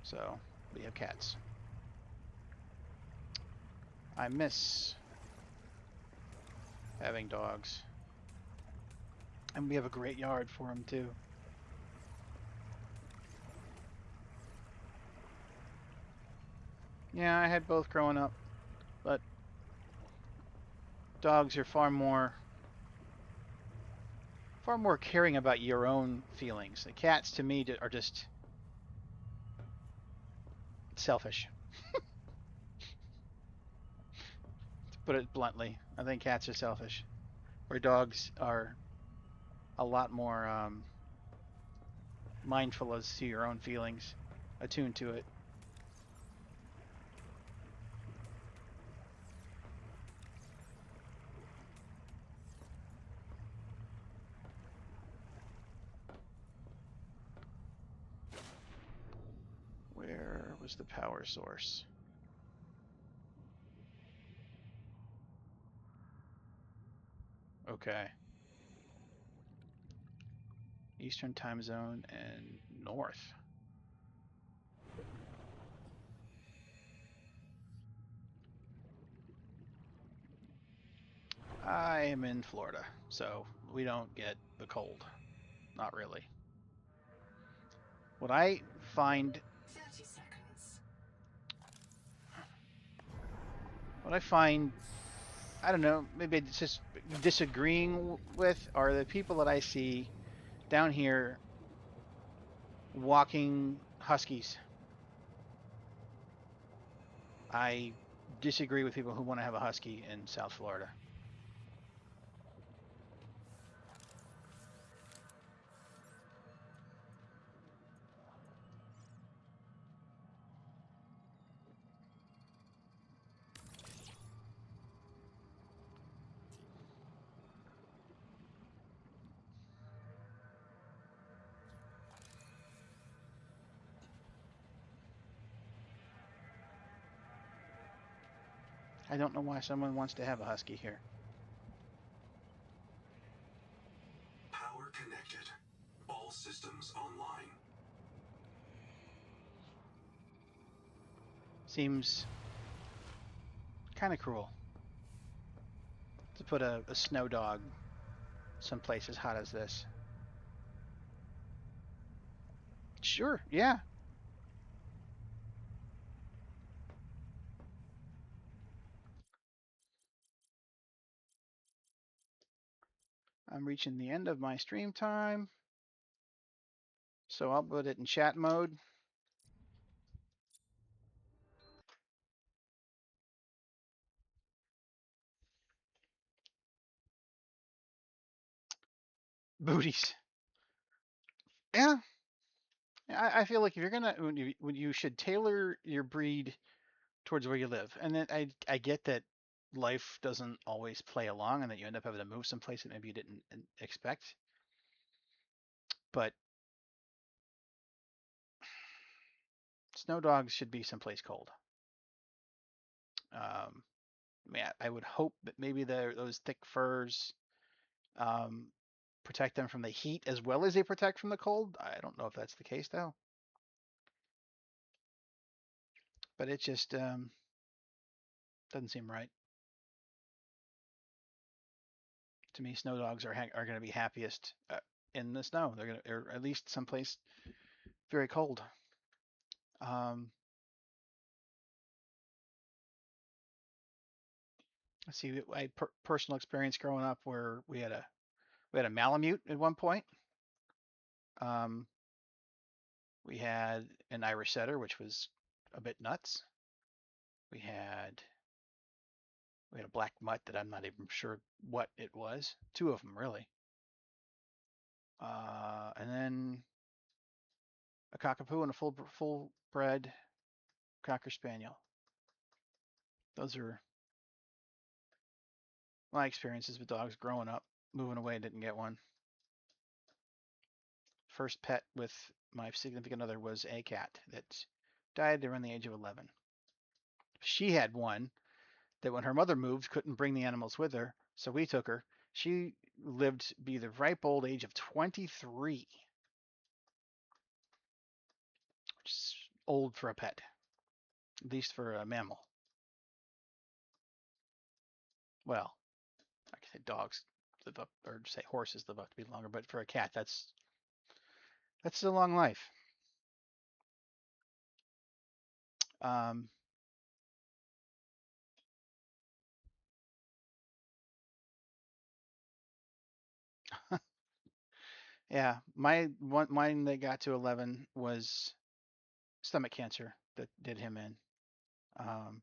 So we have cats. I miss having dogs. And we have a great yard for them, too. Yeah, I had both growing up, but dogs are far more caring about your own feelings. The cats, to me, are just selfish, to put it bluntly. I think cats are selfish, where dogs are a lot more mindful as to your own feelings, attuned to it. Where was the power source? Okay. Eastern time zone and north. I am in Florida, so we don't get the cold. Not really. What I find 30 seconds. what I find I don't know, maybe it's just disagreeing with are the people that I see down here walking huskies. I disagree with people who want to have a husky in South Florida. I don't know why someone wants to have a husky here. Power connected. All systems online. Seems kind of cruel to put a snow dog someplace as hot as this. Sure, yeah. I'm reaching the end of my stream time, so I'll put it in chat mode. Booties. Yeah, I feel like if you're gonna when you should tailor your breed towards where you live, and then I get that life doesn't always play along, and that you end up having to move someplace that maybe you didn't expect. But snow dogs should be someplace cold. Um, I mean, I would hope that maybe those thick furs um, protect them from the heat as well as they protect from the cold. I don't know if that's the case though, but it just doesn't seem right to me. Snow dogs are going to be happiest in the snow. They're going to, or at least someplace very cold. Um, let's see. I had personal experience growing up where we had a Malamute at one point. Um, we had an Irish setter, which was a bit nuts. We had we had a black mutt that I'm not even sure what it was. Two of them really. And then a cockapoo and a full bred cocker spaniel. Those are my experiences with dogs growing up. Moving away, didn't get one. First pet with my significant other was a cat that died around the age of 11. She had one that when her mother moved couldn't bring the animals with her, so we took her. She lived to be the ripe old age of 23, which is old for a pet, at least for a mammal. Well, I could say dogs live up, or say horses live up to be longer, but for a cat, that's a long life. Um, yeah, mine that got to 11 was stomach cancer that did him in. Um,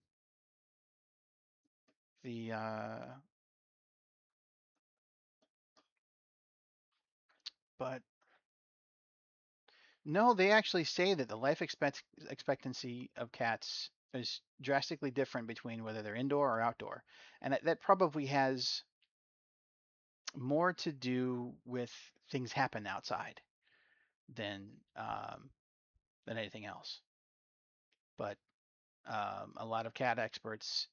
the but no, they actually say that the life expectancy of cats is drastically different between whether they're indoor or outdoor, and that probably has more to do with things happen outside than um, than anything else. But a lot of cat experts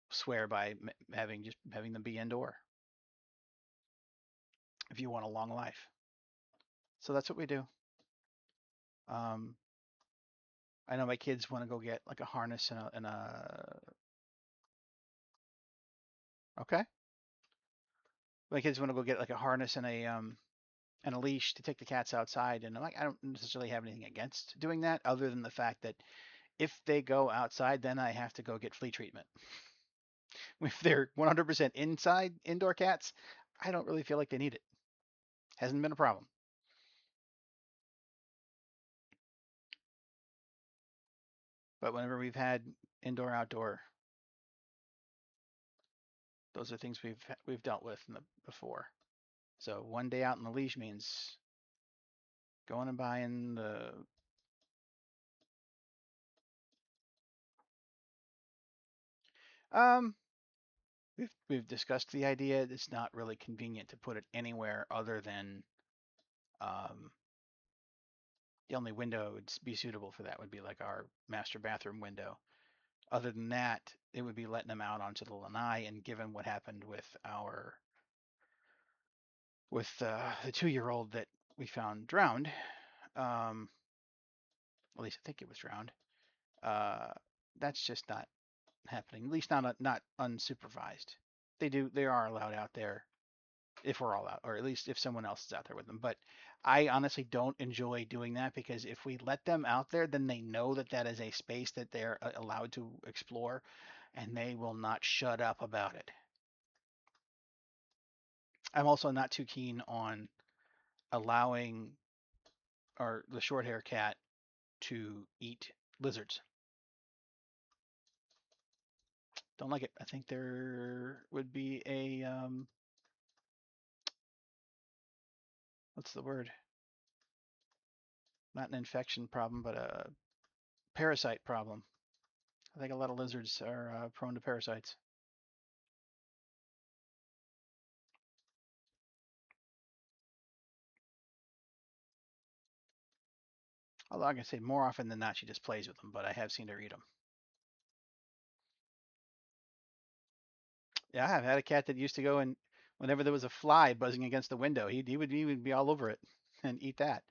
swear by having them be indoor if you want a long life. So that's what we do. Um, I know my kids want to go get like a harness and a okay. My kids want to go get like a harness and a leash to take the cats outside, and I'm like, I don't necessarily have anything against doing that, other than the fact that if they go outside, then I have to go get flea treatment. If they're 100% inside indoor cats, I don't really feel like they need it. Hasn't been a problem. But whenever we've had indoor outdoor, those are things we've dealt with before. So one day out in the leash means going and buying the um we've discussed the idea. It's not really convenient to put it anywhere other than um the only window would be suitable for that would be like our master bathroom window. Other than that, it would be letting them out onto the lanai. And given what happened with the 2-year-old that we found drowned, um, at least I think it was drowned. Uh, that's just not happening. At least not unsupervised. They are allowed out there if we're all out, or at least if someone else is out there with them. But I honestly don't enjoy doing that because if we let them out there, then they know that that is a space that they're allowed to explore, and they will not shut up about it. I'm also not too keen on allowing the short hair cat to eat lizards. Don't like it. I think there would be a what's the word? Not an infection problem, but a parasite problem. I think a lot of lizards are prone to parasites. Although I can say more often than not, she just plays with them, but I have seen her eat them. Yeah, I've had a cat that used to go and whenever there was a fly buzzing against the window, he would be all over it and eat that.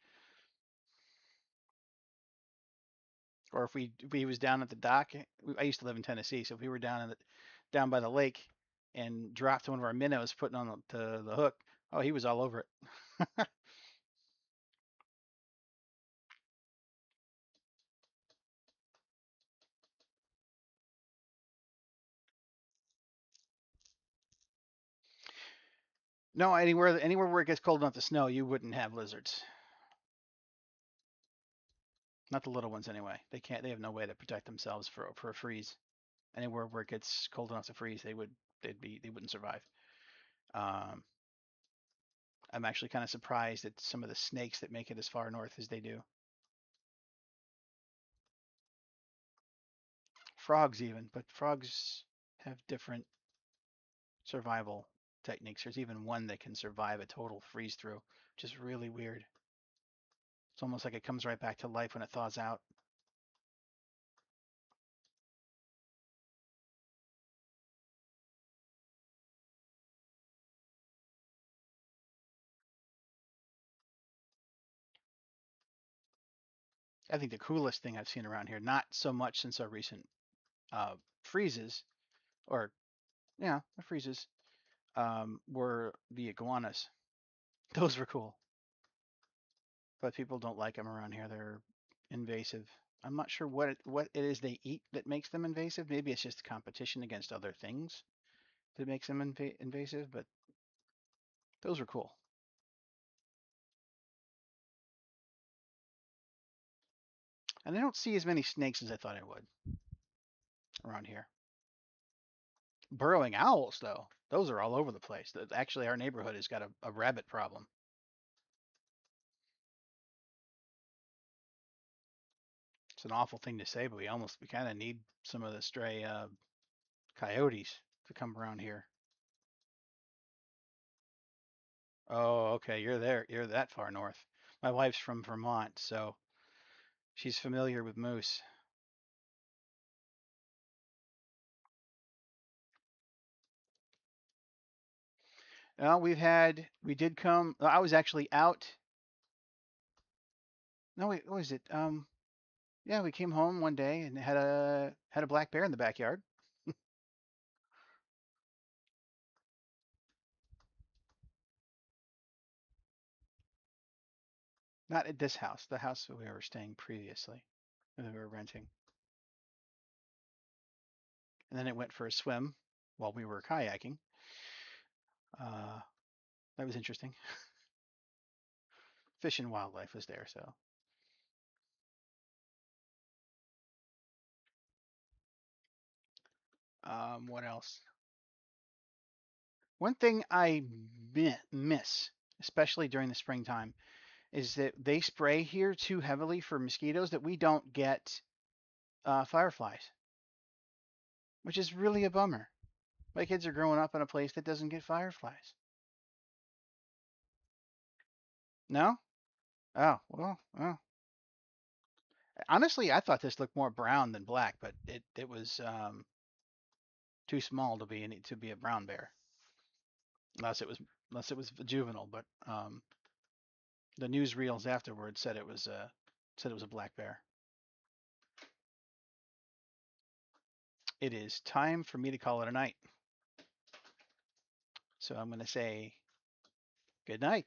Or if he was down at the dock, I used to live in Tennessee, so if we were down by the lake and dropped one of our minnows putting on the hook, oh, he was all over it. No, anywhere where it gets cold enough to snow, you wouldn't have lizards. Not the little ones anyway. They can't. They have no way to protect themselves for a freeze. Anywhere where it gets cold enough to freeze, they wouldn't survive. Um, I'm actually kind of surprised at some of the snakes that make it as far north as they do. Frogs even, but frogs have different survival techniques. There's even one that can survive a total freeze through, which is really weird. It's almost like it comes right back to life when it thaws out. I think the coolest thing I've seen around here, not so much since our recent freezes, or yeah, the freezes, were the iguanas. Those were cool, but people don't like them around here. They're invasive. I'm not sure what it is they eat that makes them invasive. Maybe it's just competition against other things that makes them invasive, but those were cool. And I don't see as many snakes as I thought I would around here. Burrowing owls, though, those are all over the place. Actually, our neighborhood has got a rabbit problem. It's an awful thing to say, but we kind of need some of the stray coyotes to come around here. Oh, okay, you're there. You're that far north. My wife's from Vermont, so she's familiar with moose. We did come. I was actually out. No, wait, what was it? Yeah, we came home one day and had a black bear in the backyard. Not at this house, the house that we were staying previously, that we were renting. And then it went for a swim while we were kayaking. Uh, that was interesting. Fish and wildlife was there, so. What else? One thing I miss, especially during the springtime, is that they spray here too heavily for mosquitoes that we don't get fireflies, which is really a bummer. My kids are growing up in a place that doesn't get fireflies. No? Oh, well. Honestly, I thought this looked more brown than black, but it was too small to be a brown bear, unless it was unless it was juvenile. But the newsreels afterwards said it was a black bear. It is time for me to call it a night. So I'm going to say good night.